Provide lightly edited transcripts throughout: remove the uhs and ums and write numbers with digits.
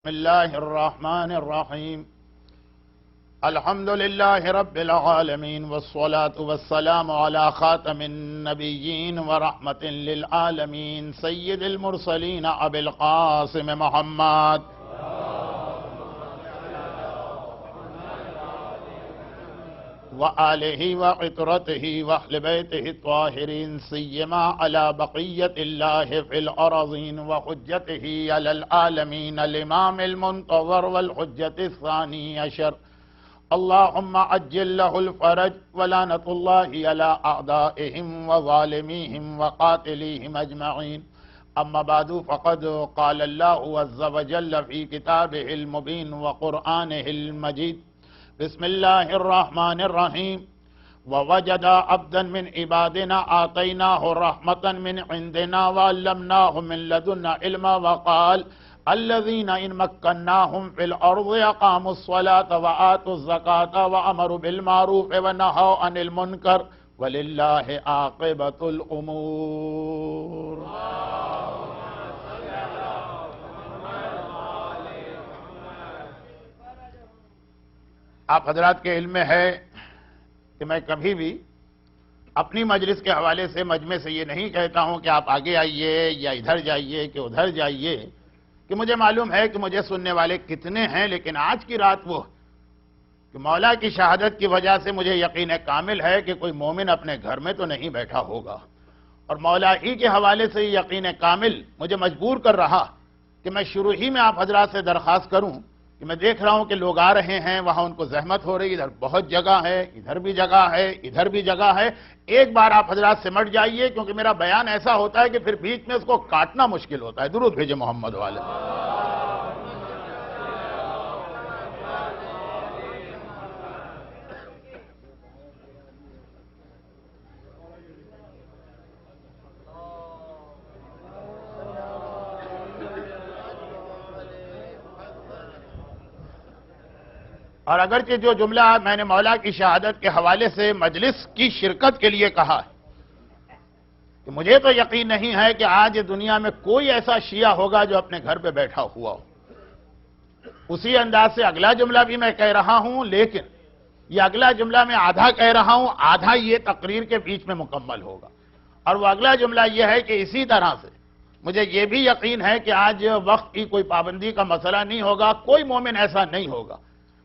بسم الله الرحمن الرحيم الحمد لله رب العالمين والصلاة والسلام على خاتم النبيين ورحمة للعالمين سيد المرسلين أبي القاسم محمد وآله وعطرته وأهل بيته الطاهرين سيما على بقية الله في الأراضين وحجته على العالمين الإمام المنتظر والحجة الثاني عشر اللهم عجل له الفرج ولعنة الله على أعدائهم وظالميهم وقاتليهم أجمعين أما بعد فقد قال الله عز وجل في كتابه المبين وقرآنه المجيد بسم الله الرحمن الرحيم ووجد عبدا من عبادنا آتيناه رحمة من عندنا وعلمناه من لدنا علما وقال الذين إن مكناهم في الأرض أقاموا الصلاة وآتوا الزكاة وأمروا بالمعروف ونهوا عن المنكر ولله عاقبة الأمور. آپ حضرات کے علم میں ہے کہ میں کبھی بھی اپنی مجلس کے حوالے سے مجمع سے یہ نہیں کہتا ہوں کہ آپ آگے آئیے یا ادھر جائیے کہ ادھر جائیے، کہ مجھے معلوم ہے کہ مجھے سننے والے کتنے ہیں، لیکن آج کی رات وہ کہ مولا کی شہادت کی وجہ سے مجھے یقین کامل ہے کہ کوئی مومن اپنے گھر میں تو نہیں بیٹھا ہوگا، اور مولا ہی کے حوالے سے یقین کامل مجھے مجبور کر رہا کہ میں شروع ہی میں آپ حضرات سے درخواست کروں کہ میں دیکھ رہا ہوں کہ لوگ آ رہے ہیں، وہاں ان کو زحمت ہو رہی، ادھر بہت جگہ ہے، ادھر بھی جگہ ہے، ادھر بھی جگہ ہے، ایک بار آپ حضرات سمٹ جائیے، کیونکہ میرا بیان ایسا ہوتا ہے کہ پھر بیچ میں اس کو کاٹنا مشکل ہوتا ہے۔ درود بھیجے محمد والے۔ اور اگرچہ جو جملہ میں نے مولا کی شہادت کے حوالے سے مجلس کی شرکت کے لیے کہا ہے کہ مجھے تو یقین نہیں ہے کہ آج دنیا میں کوئی ایسا شیعہ ہوگا جو اپنے گھر پہ بیٹھا ہوا ہو، اسی انداز سے اگلا جملہ بھی میں کہہ رہا ہوں، لیکن یہ اگلا جملہ میں آدھا کہہ رہا ہوں، آدھا یہ تقریر کے بیچ میں مکمل ہوگا، اور وہ اگلا جملہ یہ ہے کہ اسی طرح سے مجھے یہ بھی یقین ہے کہ آج وقت کی کوئی پابندی کا مسئلہ نہیں ہوگا، کوئی مومن ایسا نہیں ہوگا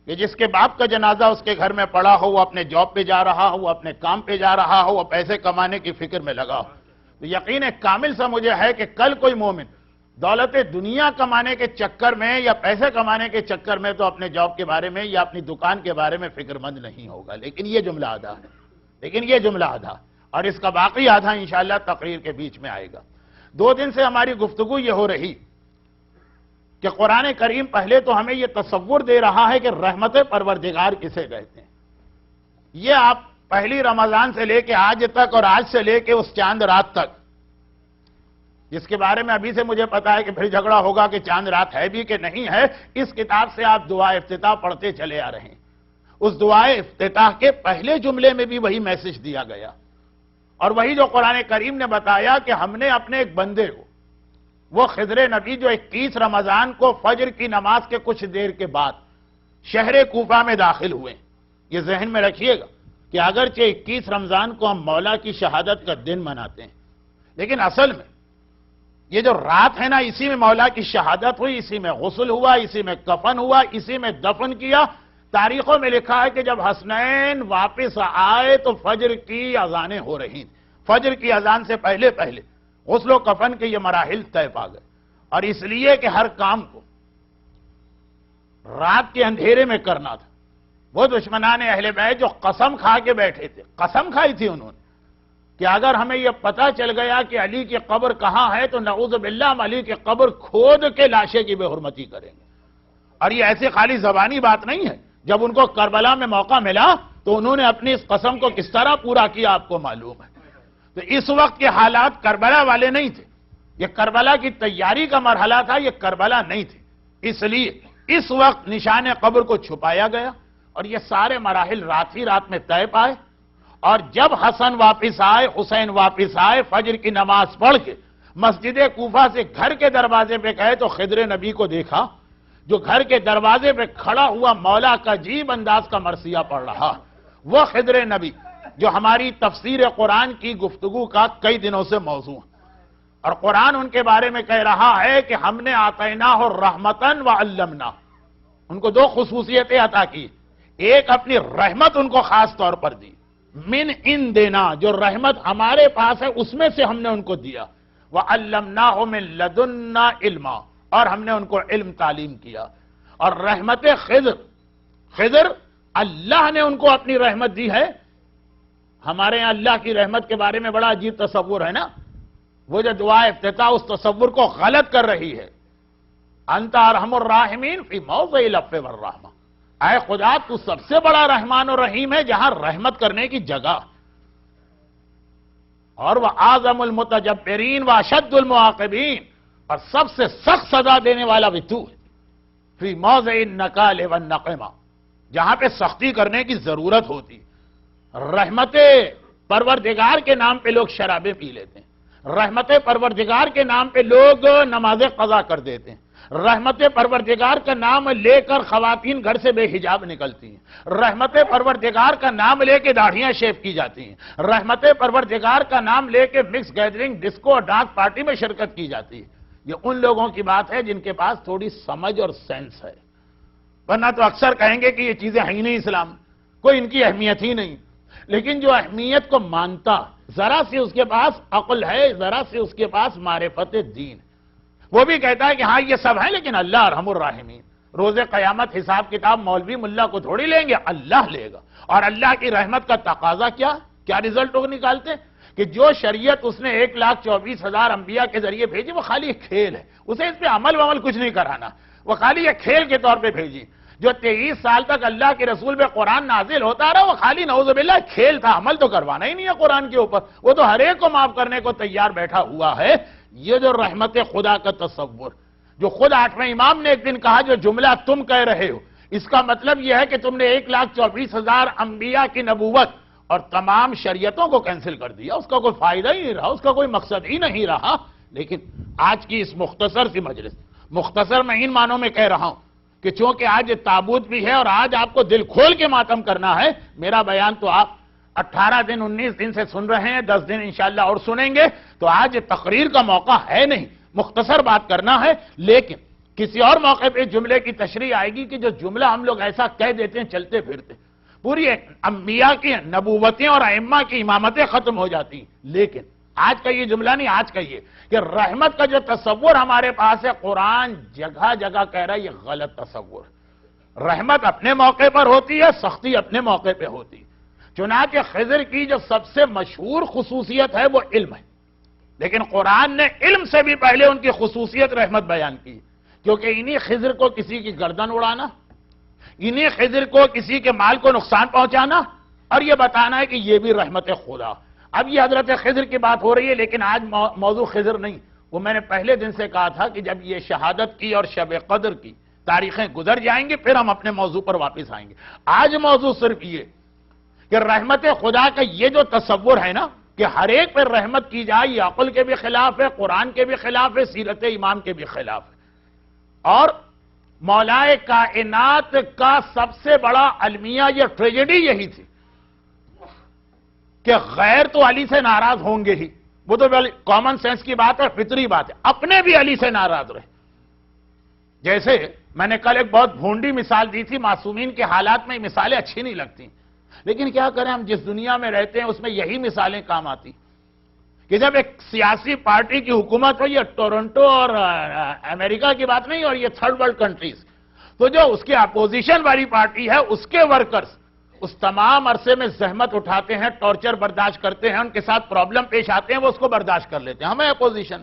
کہ جس کے باپ کا جنازہ اس کے گھر میں پڑا ہو، وہ اپنے جاب پہ جا رہا ہو، وہ اپنے کام پہ جا رہا ہو، وہ پیسے کمانے کی فکر میں لگا ہو۔ تو یقین کامل سا مجھے ہے کہ کل کوئی مومن دولت دنیا کمانے کے چکر میں یا پیسے کمانے کے چکر میں تو اپنے جاب کے بارے میں یا اپنی دکان کے بارے میں فکر مند نہیں ہوگا، لیکن یہ جملہ آدھا اور اس کا باقی آدھا انشاءاللہ تقریر کے بیچ میں آئے گا۔ 2 دن سے ہماری گفتگو یہ ہو رہی کہ قرآن کریم پہلے تو ہمیں یہ تصور دے رہا ہے کہ رحمت پروردگار کسے کہتے ہیں۔ یہ آپ پہلی رمضان سے لے کے آج تک اور آج سے لے کے اس چاند رات تک، جس کے بارے میں ابھی سے مجھے پتا ہے کہ پھر جھگڑا ہوگا کہ چاند رات ہے بھی کہ نہیں ہے، اس کتاب سے آپ دعا افتتاح پڑھتے چلے آ رہے ہیں۔ اس دعا افتتاح کے پہلے جملے میں بھی وہی میسج دیا گیا، اور وہی جو قرآن کریم نے بتایا کہ ہم نے اپنے ایک بندے کو، وہ خضر نبی جو 21 رمضان کو فجر کی نماز کے کچھ دیر کے بعد شہر کوفہ میں داخل ہوئے، یہ ذہن میں رکھیے گا کہ اگرچہ 21 رمضان کو ہم مولا کی شہادت کا دن مناتے ہیں، لیکن اصل میں یہ جو رات ہے نا، اسی میں مولا کی شہادت ہوئی، اسی میں غسل ہوا، اسی میں کفن ہوا، اسی میں دفن کیا۔ تاریخوں میں لکھا ہے کہ جب حسنین واپس آئے تو فجر کی اذانیں ہو رہی تھیں، فجر کی اذان سے پہلے غسل و کفن کے یہ مراحل طے پا گئے، اور اس لیے کہ ہر کام کو رات کے اندھیرے میں کرنا تھا۔ وہ دشمنان اہل بیت جو قسم کھا کے بیٹھے تھے، قسم کھائی تھی انہوں نے کہ اگر ہمیں یہ پتا چل گیا کہ علی کی قبر کہاں ہے تو نعوذ باللہ ہم علی کی قبر کھود کے لاشے کی بے حرمتی کریں گے۔ اور یہ ایسی خالی زبانی بات نہیں ہے، جب ان کو کربلا میں موقع ملا تو انہوں نے اپنی اس قسم کو کس طرح پورا کیا آپ کو معلوم ہے۔ تو اس وقت کے حالات کربلا والے نہیں تھے، یہ کربلا کی تیاری کا مرحلہ تھا، یہ کربلا نہیں تھے، اس لیے اس وقت نشان قبر کو چھپایا گیا، اور یہ سارے مراحل رات ہی رات میں طے پائے۔ اور جب حسن واپس آئے، حسین واپس آئے، فجر کی نماز پڑھ کے مسجد کوفہ سے گھر کے دروازے پہ گئے تو خضر نبی کو دیکھا جو گھر کے دروازے پہ کھڑا ہوا مولا کا عجیب انداز کا مرثیہ پڑھ رہا، وہ خضر نبی جو ہماری تفسیر قرآن کی گفتگو کا کئی دنوں سے موضوع ہے، اور قرآن ان کے بارے میں کہہ رہا ہے کہ ہم نے آتیناہ رحمتن وعلمنا، ان کو دو خصوصیتیں عطا کی، ایک اپنی رحمت ان کو خاص طور پر دی، من ان دینا، جو رحمت ہمارے پاس ہے اس میں سے ہم نے ان کو دیا، وعلمناہ من لدنا علما، اور ہم نے ان کو علم تعلیم کیا، اور رحمت خضر اللہ نے ان کو اپنی رحمت دی ہے۔ ہمارے یہاں اللہ کی رحمت کے بارے میں بڑا عجیب تصور ہے نا، وہ جو دعا افتتاح اس تصور کو غلط کر رہی ہے، انت ارحم الراحمین فی موضع العفو والرحمہ، اے خدا تو سب سے بڑا رحمان و رحیم ہے جہاں رحمت کرنے کی جگہ، اور وہ اعظم المتجبرین و اشد المعاقبین، اور سب سے سخت سزا دینے والا بھی تو ہے، فی موضع النکال والنقمہ، جہاں پہ سختی کرنے کی ضرورت ہوتی۔ رحمت پروردگار کے نام پہ لوگ شرابیں پی لیتے ہیں، رحمت پروردگار کے نام پہ لوگ نمازیں قضا کر دیتے ہیں، رحمت پروردگار کا نام لے کر خواتین گھر سے بے حجاب نکلتی ہیں، رحمت پروردگار کا نام لے کے داڑھیاں شیو کی جاتی ہیں، رحمت پروردگار کا نام لے کے مکس گیدرنگ، ڈسکو اور ڈانس پارٹی میں شرکت کی جاتی ہے۔ یہ ان لوگوں کی بات ہے جن کے پاس تھوڑی سمجھ اور سینس ہے، ورنہ تو اکثر کہیں گے کہ یہ چیزیں ہیں ہی نہیں اسلام، کوئی ان کی اہمیت ہی نہیں۔ لیکن جو اہمیت کو مانتا، ذرا سی اس کے پاس عقل ہے، ذرا سی اس کے پاس معرفت دین، وہ بھی کہتا ہے کہ ہاں یہ سب ہے لیکن اللہ ارحم الراحمین، روز قیامت حساب کتاب مولوی ملا کو تھوڑی لیں گے، اللہ لے گا۔ اور اللہ کی رحمت کا تقاضا کیا رزلٹ وہ نکالتے کہ جو شریعت اس نے 1,24,000 انبیاء کے ذریعے بھیجی وہ خالی ایک کھیل ہے، اسے اس پہ عمل کچھ نہیں کرانا، وہ خالی ایک کھیل کے طور پہ بھیجی۔ جو 23 سال تک اللہ کے رسول پہ قرآن نازل ہوتا رہا وہ خالی نعوذ باللہ کھیل تھا، عمل تو کروانا ہی نہیں ہے قرآن کے اوپر، وہ تو ہر ایک کو معاف کرنے کو تیار بیٹھا ہوا ہے۔ یہ جو رحمت خدا کا تصور، جو خود 8ویں امام نے ایک دن کہا جو جملہ تم کہہ رہے ہو، اس کا مطلب یہ ہے کہ تم نے 1,24,000 انبیاء کی نبوت اور تمام شریعتوں کو کینسل کر دیا، اس کا کوئی فائدہ ہی نہیں رہا، اس کا کوئی مقصد ہی نہیں رہا۔ لیکن آج کی اس مختصر سی مجلس، مختصر میں ان معنوں میں کہہ رہا ہوں کہ چونکہ آج تابوت بھی ہے اور آج آپ کو دل کھول کے ماتم کرنا ہے، میرا بیان تو آپ 18 دن 19 دن سے سن رہے ہیں، 10 دن انشاءاللہ اور سنیں گے، تو آج تقریر کا موقع ہے نہیں، مختصر بات کرنا ہے۔ لیکن کسی اور موقع پہ جملے کی تشریح آئے گی کہ جو جملہ ہم لوگ ایسا کہہ دیتے ہیں چلتے پھرتے، پوری انبیاء کی نبوتیں اور ائمہ کی امامتیں ختم ہو جاتی ہیں۔ لیکن آج کا یہ جملہ نہیں، آج کا یہ کہ رحمت کا جو تصور ہمارے پاس ہے، قرآن جگہ جگہ کہہ رہا ہے یہ غلط تصور۔ رحمت اپنے موقع پر ہوتی ہے، سختی اپنے موقع پہ ہوتی ہے۔ چنانچہ خضر کی جو سب سے مشہور خصوصیت ہے وہ علم ہے، لیکن قرآن نے علم سے بھی پہلے ان کی خصوصیت رحمت بیان کی، کیونکہ انہی خضر کو کسی کی گردن اڑانا، انہی خضر کو کسی کے مال کو نقصان پہنچانا اور یہ بتانا ہے کہ یہ بھی رحمت خدا۔ اب یہ حضرت خضر کی بات ہو رہی ہے، لیکن آج موضوع خضر نہیں، وہ میں نے پہلے دن سے کہا تھا کہ جب یہ شہادت کی اور شب قدر کی تاریخیں گزر جائیں گی پھر ہم اپنے موضوع پر واپس آئیں گے۔ آج موضوع صرف یہ کہ رحمت خدا کا یہ جو تصور ہے نا کہ ہر ایک پر رحمت کی جائے، یہ عقل کے بھی خلاف ہے، قرآن کے بھی خلاف ہے، سیرت امام کے بھی خلاف ہے۔ اور مولائے کائنات کا سب سے بڑا المیہ یہ ٹریجڈی یہی تھی کہ غیر تو علی سے ناراض ہوں گے ہی، وہ تو کامن سینس کی بات ہے، فطری بات ہے، اپنے بھی علی سے ناراض رہے۔ جیسے میں نے کل ایک بہت بھونڈی مثال دی تھی، معصومین کے حالات میں مثالیں اچھی نہیں لگتی، لیکن کیا کریں، ہم جس دنیا میں رہتے ہیں اس میں یہی مثالیں کام آتی کہ جب ایک سیاسی پارٹی کی حکومت ہو، یہ ٹورنٹو اور امریکہ کی بات نہیں اور یہ تھرڈ ورلڈ کنٹریز، تو جو اس کے اپوزیشن والی پارٹی ہے اس کے ورکرز اس تمام عرصے میں زحمت اٹھاتے ہیں، ٹارچر برداشت کرتے ہیں، ان کے ساتھ پرابلم پیش آتے ہیں، وہ اس کو برداشت کر لیتے ہیں، ہمیں اپوزیشن۔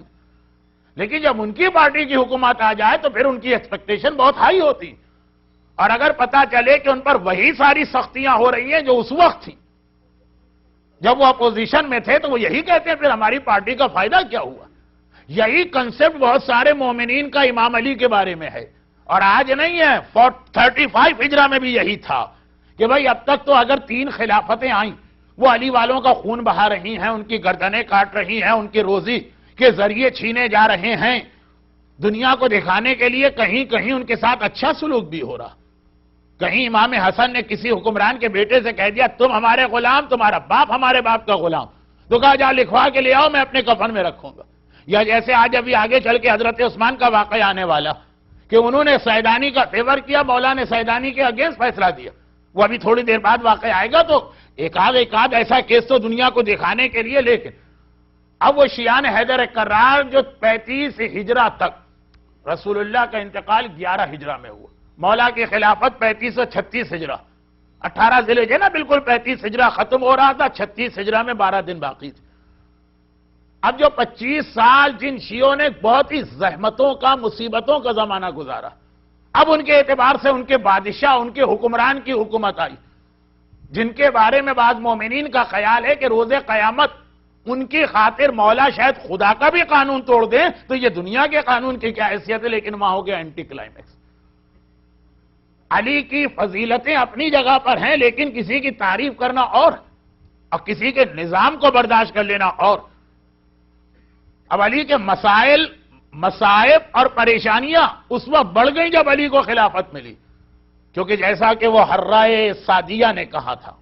لیکن جب ان کی پارٹی کی حکومت آ جائے تو پھر ان کی ایکسپیکٹیشن بہت ہائی ہوتی، اور اگر پتا چلے کہ ان پر وہی ساری سختیاں ہو رہی ہیں جو اس وقت تھیں جب وہ اپوزیشن میں تھے، تو وہ یہی کہتے ہیں پھر ہماری پارٹی کا فائدہ کیا ہوا۔ یہی کنسپٹ بہت سارے مومنین کا امام علی کے بارے میں ہے، اور آج نہیں ہے، 35 ہجرہ میں بھی یہی تھا کہ بھائی اب تک تو اگر 3 خلافتیں آئیں وہ علی والوں کا خون بہا رہی ہیں، ان کی گردنیں کاٹ رہی ہیں، ان کی روزی کے ذریعے چھینے جا رہے ہیں، دنیا کو دکھانے کے لیے کہیں کہیں ان کے ساتھ اچھا سلوک بھی ہو رہا. کہیں امام حسن نے کسی حکمران کے بیٹے سے کہہ دیا تم ہمارے غلام، تمہارا باپ ہمارے باپ کا غلام، تو کہا جا لکھوا کے لے آؤ، میں اپنے کفن میں رکھوں گا. یا جیسے آج ابھی آگے چل کے حضرت عثمان کا واقعہ آنے والا کہ انہوں نے سیدانی کا فیور کیا، مولا نے سیدانی کے اگینسٹ فیصلہ دیا. وہ ابھی تھوڑی دیر بعد واقعہ آئے گا، تو ایک آدھ ایسا کیس تو دنیا کو دکھانے کے لیے. لیکن اب وہ شیعان حیدر کرار جو 35 ہجرہ تک، رسول اللہ کا انتقال 11 ہجرہ میں ہوا، مولا کی خلافت 3536 ہجرہ، 18 ذی الحجہ نا بالکل 35 ہجرہ ختم ہو رہا تھا، 36 ہجرہ میں 12 دن باقی تھے. اب جو 25 سال جن شیعوں نے بہت ہی زحمتوں کا، مصیبتوں کا زمانہ گزارا، اب ان کے اعتبار سے ان کے بادشاہ، ان کے حکمران کی حکومت آئی، جن کے بارے میں بعض مومنین کا خیال ہے کہ روز قیامت ان کی خاطر مولا شاید خدا کا بھی قانون توڑ دیں، تو یہ دنیا کے قانون کی کیا حیثیت ہے. لیکن وہاں ہو گیا اینٹی کلائمیکس. علی کی فضیلتیں اپنی جگہ پر ہیں، لیکن کسی کی تعریف کرنا اور کسی کے نظام کو برداشت کر لینا اور. اب علی کے مصائب اور پریشانیاں اس وقت بڑھ گئیں جب علی کو خلافت ملی، کیونکہ جیسا کہ وہ حرائے سعدیہ نے کہا تھا.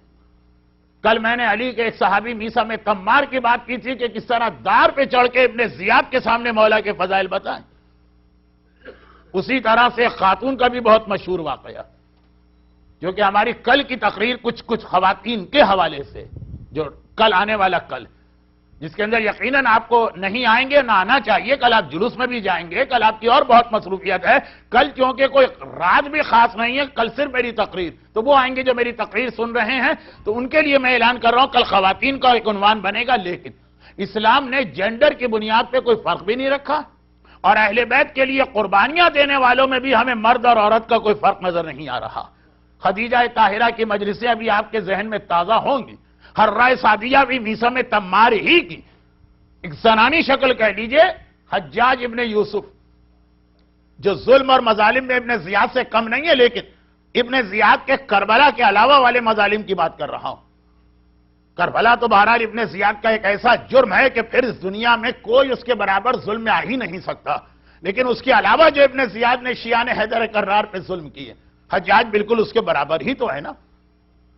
کل میں نے علی کے ایک صحابی میسا میں تمار کی بات کی تھی کہ کس طرح دار پہ چڑھ کے ابن زیاد کے سامنے مولا کے فضائل بتائیں. اسی طرح سے خاتون کا بھی بہت مشہور واقعہ، جو کہ ہماری کل کی تقریر کچھ خواتین کے حوالے سے، جو کل آنے والا کل، جس کے اندر یقیناً آپ کو نہیں آئیں گے، نہ آنا چاہیے. کل آپ جلوس میں بھی جائیں گے، کل آپ کی اور بہت مصروفیت ہے. کل چونکہ کوئی رات بھی خاص نہیں ہے، کل صرف میری تقریر، تو وہ آئیں گے جو میری تقریر سن رہے ہیں. تو ان کے لیے میں اعلان کر رہا ہوں، کل خواتین کا ایک عنوان بنے گا. لیکن اسلام نے جینڈر کی بنیاد پہ کوئی فرق بھی نہیں رکھا، اور اہل بیت کے لیے قربانیاں دینے والوں میں بھی ہمیں مرد اور عورت کا کوئی فرق نظر نہیں آ رہا. خدیجہ طاہرہ کی مجلسیں ابھی آپ کے ذہن میں تازہ ہوں گی. حرائے سعدیہ بھی میسا میں تمار ہی کی ایک زنانی شکل کہہ لیجئے. حجاج ابن یوسف جو ظلم اور مظالم میں ابن زیاد سے کم نہیں ہے، لیکن ابن زیاد کے کربلا کے علاوہ والے مظالم کی بات کر رہا ہوں. کربلا تو بہرحال ابن زیاد کا ایک ایسا جرم ہے کہ پھر اس دنیا میں کوئی اس کے برابر ظلم میں آ ہی نہیں سکتا. لیکن اس کے علاوہ جو ابن زیاد نے شیعان حیدر کرار پہ ظلم کیے، حجاج بالکل اس کے برابر ہی تو ہے نا،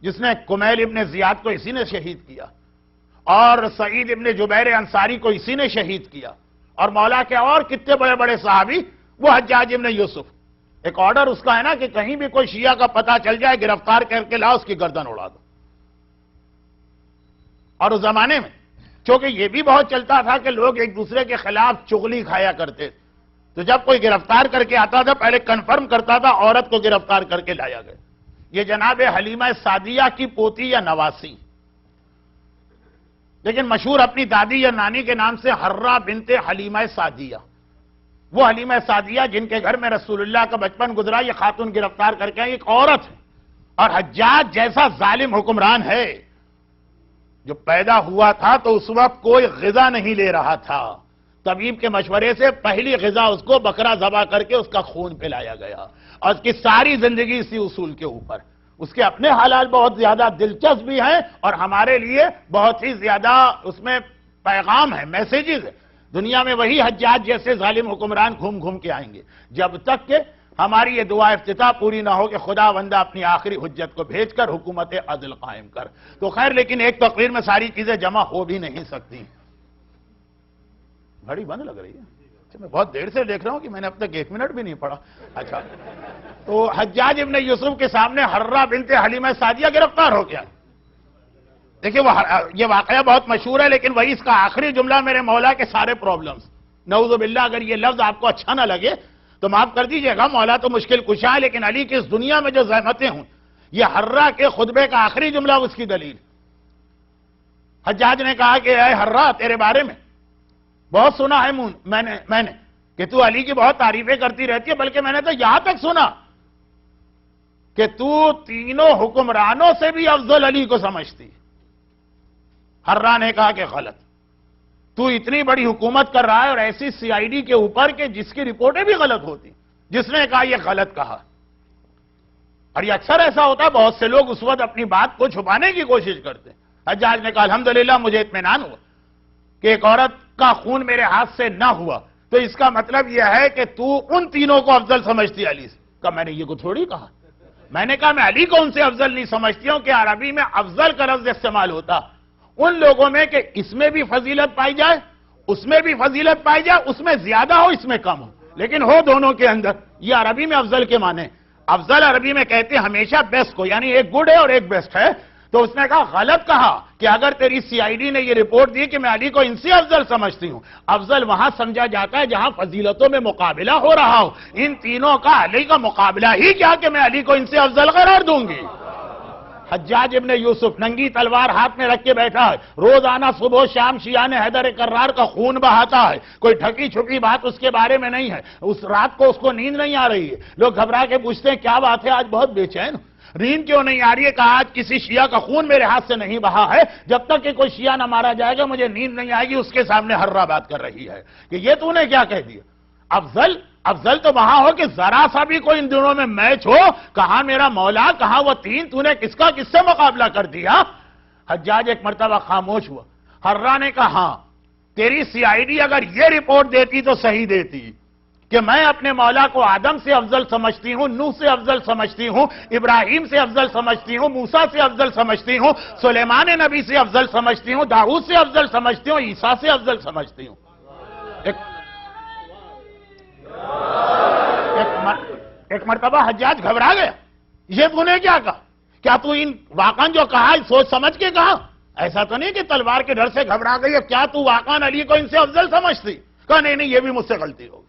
جس نے کمیل ابن زیاد کو اسی نے شہید کیا، اور سعید ابن جبیر انصاری کو اسی نے شہید کیا، اور مولا کے اور کتنے بڑے بڑے صحابی. وہ حجاج ابن یوسف، ایک آرڈر اس کا ہے نا کہ کہیں بھی کوئی شیعہ کا پتہ چل جائے، گرفتار کر کے لاؤ، اس کی گردن اڑا دو. اور اس زمانے میں چونکہ یہ بھی بہت چلتا تھا کہ لوگ ایک دوسرے کے خلاف چغلی کھایا کرتے، تو جب کوئی گرفتار کر کے آتا تھا پہلے کنفرم کرتا تھا عورت کو گرفتار کر کے لایا گیا. یہ جناب حلیمہ سعدیہ کی پوتی یا نواسی، لیکن مشہور اپنی دادی یا نانی کے نام سے حرہ بنت حلیمہ سعدیہ. وہ حلیمہ سعدیہ جن کے گھر میں رسول اللہ کا بچپن گزرا، یہ خاتون گرفتار کر کے آئی، ایک عورت ہے. اور حجاج جیسا ظالم حکمران ہے جو پیدا ہوا تھا تو اس وقت کوئی غذا نہیں لے رہا تھا. طبیب کے مشورے سے پہلی غذا اس کو بکرا ذبح کر کے اس کا خون پلایا گیا، اور اس کی ساری زندگی اسی اصول کے اوپر. اس کے اپنے حالات بہت زیادہ دلچسپ بھی ہیں اور ہمارے لیے بہت ہی زیادہ اس میں پیغام ہے، میسیجز ہے. دنیا میں وہی حجاج جیسے ظالم حکمران گھوم گھوم کے آئیں گے، جب تک کہ ہماری یہ دعا افتتاح پوری نہ ہو کہ خدا بندہ اپنی آخری حجت کو بھیج کر حکومت عدل قائم کر. تو خیر، لیکن ایک تقریر میں ساری چیزیں جمع ہو بھی نہیں سکتی. گھڑی بند لگ رہی ہے. میں بہت دیر سے دیکھ رہا ہوں کہ میں نے اب تک 1 منٹ بھی نہیں پڑھا. اچھا، تو حجاج ابن یوسف کے سامنے حرہ بنت حلیمہ سعدیہ گرفتار ہو گیا. دیکھیں یہ واقعہ بہت مشہور ہے، لیکن وہی اس کا آخری جملہ میرے مولا کے سارے پرابلمز. نعوذ باللہ، اگر یہ لفظ آپ کو اچھا نہ لگے تو معاف کر دیجئے گا، مولا تو مشکل کشا ہے، لیکن علی کی اس دنیا میں جو زحمتیں ہوں، یہ حرہ کے خطبے کا آخری جملہ اس کی دلیل. حجاج نے کہا کہ اے حرہ، تیرے بارے میں بہت سنا ہے میں نے کہ تو علی کی بہت تعریفیں کرتی رہتی ہے، بلکہ میں نے تو یہاں تک سنا کہ تو تینوں حکمرانوں سے بھی افضل علی کو سمجھتی. حرہ نے کہا کہ غلط، تو اتنی بڑی حکومت کر رہا ہے اور ایسی سی آئی ڈی کے اوپر کہ جس کی رپورٹیں بھی غلط ہوتی. جس نے کہا یہ غلط کہا. اور یہ اکثر ایسا ہوتا ہے، بہت سے لوگ اس وقت اپنی بات کو چھپانے کی کوشش کرتے. حجاج نے کہا الحمدللہ مجھے اطمینان ہوا کہ ایک عورت کا خون میرے ہاتھ سے نہ ہوا، تو اس کا مطلب یہ ہے کہ تو ان تینوں کو افضل سمجھتی علی سے. کہ میں نے یہ کو تھوڑی کہا. میں نے کہا میں علی کو ان سے افضل نہیں سمجھتی ہوں کہ عربی میں افضل کا لفظ استعمال ہوتا ان لوگوں میں کہ اس میں بھی فضیلت پائی جائے, اس میں بھی فضیلت پائی جائے, اس میں زیادہ ہو, اس میں کم ہو, لیکن ہو دونوں کے اندر. یہ عربی میں افضل کے معنی. افضل عربی میں کہتے ہیں ہمیشہ بیسٹ کو, یعنی ایک گڈ ہے اور ایک بیسٹ ہے. تو اس نے کہا غلط کہا کہ اگر تیری سی آئی ڈی نے یہ رپورٹ دی کہ میں علی کو ان سے افضل سمجھتی ہوں. افضل وہاں سمجھا جاتا ہے جہاں فضیلتوں میں مقابلہ ہو رہا ہو. ان تینوں کا علی کا مقابلہ ہی کیا کہ میں علی کو ان سے افضل قرار دوں گی. حجاج ابن یوسف ننگی تلوار ہاتھ میں رکھ کے بیٹھا ہے, روزانہ صبح و شام شیعہ نے حیدر کرار کا خون بہاتا ہے. کوئی ٹھکی چھپی بات اس کے بارے میں نہیں ہے. اس رات کو اس کو نیند نہیں آ رہی ہے. لوگ گھبرا کے پوچھتے ہیں کیا بات ہے, آج بہت بے چین, نیند کیوں نہیں آ رہی ہے؟ کہ آج کسی شیعہ کا خون میرے ہاتھ سے نہیں بہا ہے, جب تک کہ کوئی شیعہ نہ مارا جائے گا مجھے نیند نہیں آئے گی. اس کے سامنے ہررا بات کر رہی ہے کہ یہ تو نے کیا کہہ دیا. افضل تو وہاں ہو کہ ذرا سا بھی کوئی ان دنوں میں میچ ہو, کہاں میرا مولا, کہاں وہ تین, تو نے کس کا کس سے مقابلہ کر دیا. حجاج ایک مرتبہ خاموش ہوا. ہررا نے کہا ہاں تیری سی آئی ڈی اگر یہ رپورٹ دیتی تو صحیح دیتی کہ میں اپنے مولا کو آدم سے افضل سمجھتی ہوں, نوح سے افضل سمجھتی ہوں, ابراہیم سے افضل سمجھتی ہوں, موسیٰ سے افضل سمجھتی ہوں, سلیمان نبی سے افضل سمجھتی ہوں, داؤد سے افضل سمجھتی ہوں, عیسیٰ سے افضل سمجھتی ہوں. ایک مرتبہ حجاج گھبرا گیا. یہ تو نے کیا کہا؟ کیا تو ان واقعاً جو کہا سوچ سمجھ کے کہا؟ ایسا تو نہیں کہ تلوار کے ڈر سے گھبرا گئی. کیا تو واقعاً علی کو ان سے افضل سمجھتی؟ کہا نہیں یہ بھی مجھ سے غلطی ہوگی,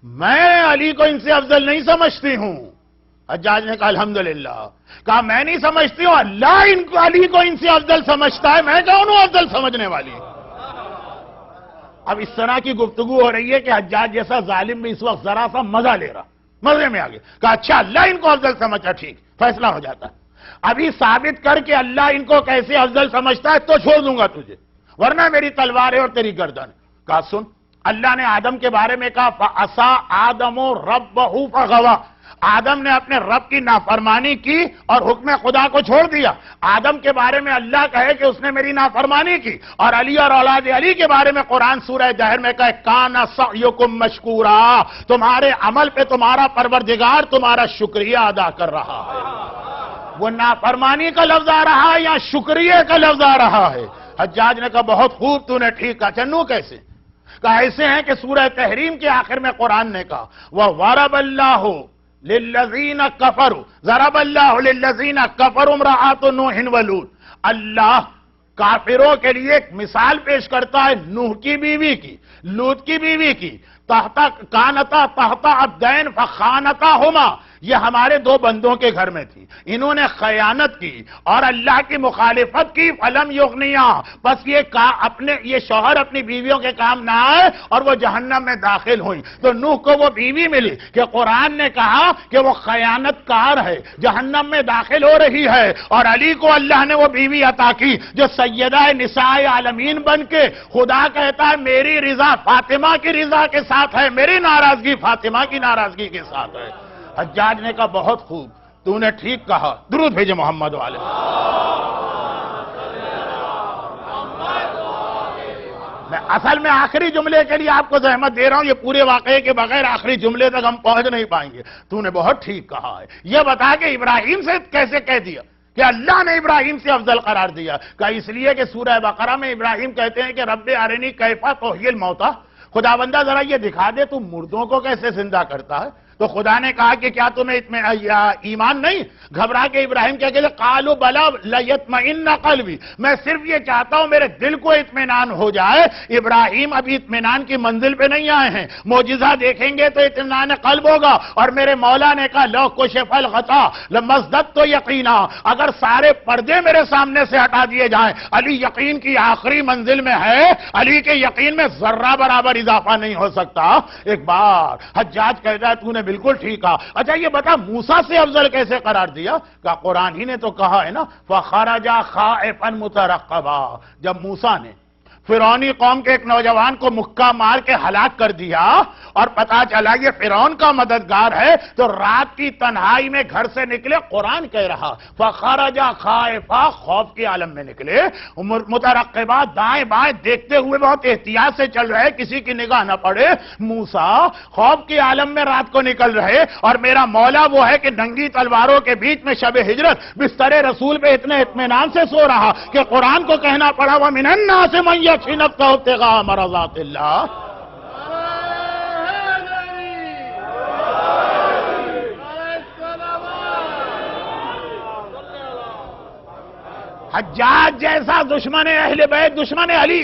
میں علی کو ان سے افضل نہیں سمجھتی ہوں. حجاج نے کہا الحمدللہ. کہا میں نہیں سمجھتی ہوں, اللہ علی کو ان سے افضل سمجھتا ہے, میں کون ہوں افضل سمجھنے والی. اب اس طرح کی گفتگو ہو رہی ہے کہ حجاج جیسا ظالم بھی اس وقت ذرا سا مزہ لے رہا, مزے میں آگے. کہا اچھا اللہ ان کو افضل سمجھتا, ٹھیک, فیصلہ ہو جاتا ہے. ابھی ثابت کر کے اللہ ان کو کیسے افضل سمجھتا ہے تو چھوڑ دوں گا تجھے, ورنہ میری تلوار ہے اور تیری گردن. کہا سن, اللہ نے آدم کے بارے میں کہا فَعَصَىٰ آدَمُ رَبَّهُ فَغَوَىٰ. آدم نے اپنے رب کی نافرمانی کی اور حکم خدا کو چھوڑ دیا. آدم کے بارے میں اللہ کہے کہ اس نے میری نافرمانی کی, اور علی اور اولاد علی کے بارے میں قرآن سورہ دہر میں کہے کان سعیکم مشکورا, تمہارے عمل پہ تمہارا پروردگار تمہارا شکریہ ادا کر رہا ہے. وہ نافرمانی کا لفظ آ رہا ہے یا شکریہ کا لفظ آ رہا ہے؟ حجاج نے کہا بہت خوب تو نے ٹھیک کہا. چنو کیسے؟ کہا ایسے ہیں کہ سورہ تحریم کے آخر میں قرآن نے کہا وَضَرَبَ اللَّهُ لِلَّذِينَ كَفَرُوا ضَرَبَ اللَّهُ لِلَّذِينَ كَفَرُوا امْرَأَتُ نُوحٍ وَلُوطٍ. اللہ کافروں کے لیے ایک مثال پیش کرتا ہے نوح کی بیوی کی, لوط کی بیوی کی. کانتا تحت عبدین فخانتاہما, یہ ہمارے دو بندوں کے گھر میں تھی, انہوں نے خیانت کی اور اللہ کی مخالفت کی. فلم یغنیا, بس یہ شوہر اپنی بیویوں کے کام نہ آئے اور وہ جہنم میں داخل ہوئی. تو نوح کو وہ بیوی ملی کہ قرآن نے کہا کہ وہ خیانت کار ہے, جہنم میں داخل ہو رہی ہے, اور علی کو اللہ نے وہ بیوی عطا کی جو سیدہ نساء عالمین بن کے خدا کہتا ہے میری رضا فاطمہ کی رضا کے ساتھ ہے, میری ناراضگی فاطمہ کی ناراضگی کے ساتھ ہے. حجاج نے کہا بہت خوب, تو نے ٹھیک کہا. درود بھیجے محمد والے. میں اصل میں آخری جملے کے لیے آپ کو زحمت دے رہا ہوں, یہ پورے واقعے کے بغیر آخری جملے تک ہم پہنچ نہیں پائیں گے. تو نے بہت ٹھیک کہا ہے. یہ بتا کہ ابراہیم سے کیسے کہہ دیا کہ اللہ نے ابراہیم سے افضل قرار دیا؟ کہ اس لیے کہ سورہ بقرہ میں ابراہیم کہتے ہیں کہ رب ارنی کیف تحیی الموتیٰ, خدا بندہ ذرا یہ دکھا دے تو مردوں کو کیسے زندہ کرتا ہے. تو خدا نے کہا کہ کیا تمہیں ایمان نہیں؟ گھبرا کے ابراہیم کیا کہتے قالوا بلا لیطمئن قلبی, میں صرف یہ چاہتا ہوں میرے دل کو اطمینان ہو جائے. ابراہیم ابھی اطمینان کی منزل پہ نہیں آئے ہیں, معجزہ دیکھیں گے تو اطمینان قلب ہوگا. اور میرے مولا نے کہا لو کشف الغطا لمزددت یقینا, اگر سارے پردے میرے سامنے سے ہٹا دیے جائیں, علی یقین کی آخری منزل میں ہے, علی کے یقین میں ذرہ برابر اضافہ نہیں ہو سکتا. ایک بار حجاج کہتا ہے تو نے بالکل ٹھیک کہا. اچھا یہ بتا موسیٰ سے افضل کیسے قرار دیا؟ کہ قرآن ہی نے تو کہا ہے نا فَخَرَجَ خَائِفًا مُتَرَقَّبًا. جب موسیٰ نے فرعونی قوم کے ایک نوجوان کو مکہ مار کے ہلاک کر دیا اور پتا چلا یہ فرعون کا مددگار ہے، تو رات کی تنہائی میں گھر سے نکلے، قرآن کہہ رہا فخرج خائفا، خوف کے عالم میں نکلے، مترقبات دائیں بائیں دیکھتے ہوئے بہت احتیاط سے چل رہے کسی کی نگاہ نہ پڑے۔ موسیٰ خوف کے عالم میں رات کو نکل رہے، اور میرا مولا وہ ہے کہ ننگی تلواروں کے بیچ میں شب ہجرت بستر رسول پہ اتنے اطمینان سے سو رہا کہ قرآن کو کہنا پڑا وَمِنَ النَّاسِ مَن يَشْرِي نَفْسَهُ ابْتِغَاءَ مَرْضَاتِ اللَّهِ۔ حجاج جیسا دشمن اہل بیت، دشمن علی،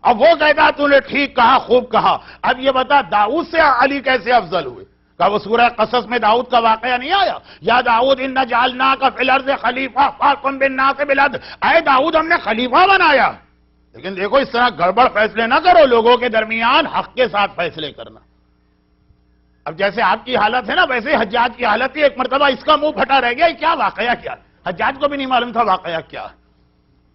اب وہ کہتا تو نے ٹھیک کہا، خوب کہا۔ اب یہ بتا داؤد سے علی کیسے افضل ہوئے؟ کہ وہ سورہ قصص میں داؤد کا واقعہ نہیں آیا؟ یا داؤد اِنَّ جَعَلْنَاكَ فِي الْأَرْضِ خَلِيفَةً فَاحْكُم بِالنَّاسِ بِالْعَدْلِ، اے داؤد ہم نے خلیفہ بنایا، لیکن دیکھو اس طرح گڑبڑ فیصلے نہ کرو، لوگوں کے درمیان حق کے ساتھ فیصلے کرنا۔ اب جیسے آپ کی حالت ہے نا، ویسے ہی حجاج کی حالت تھی، ایک مرتبہ اس کا منہ پھٹا رہ گیا، کیا واقعہ کیا؟ حجاج کو بھی نہیں معلوم تھا واقعہ کیا،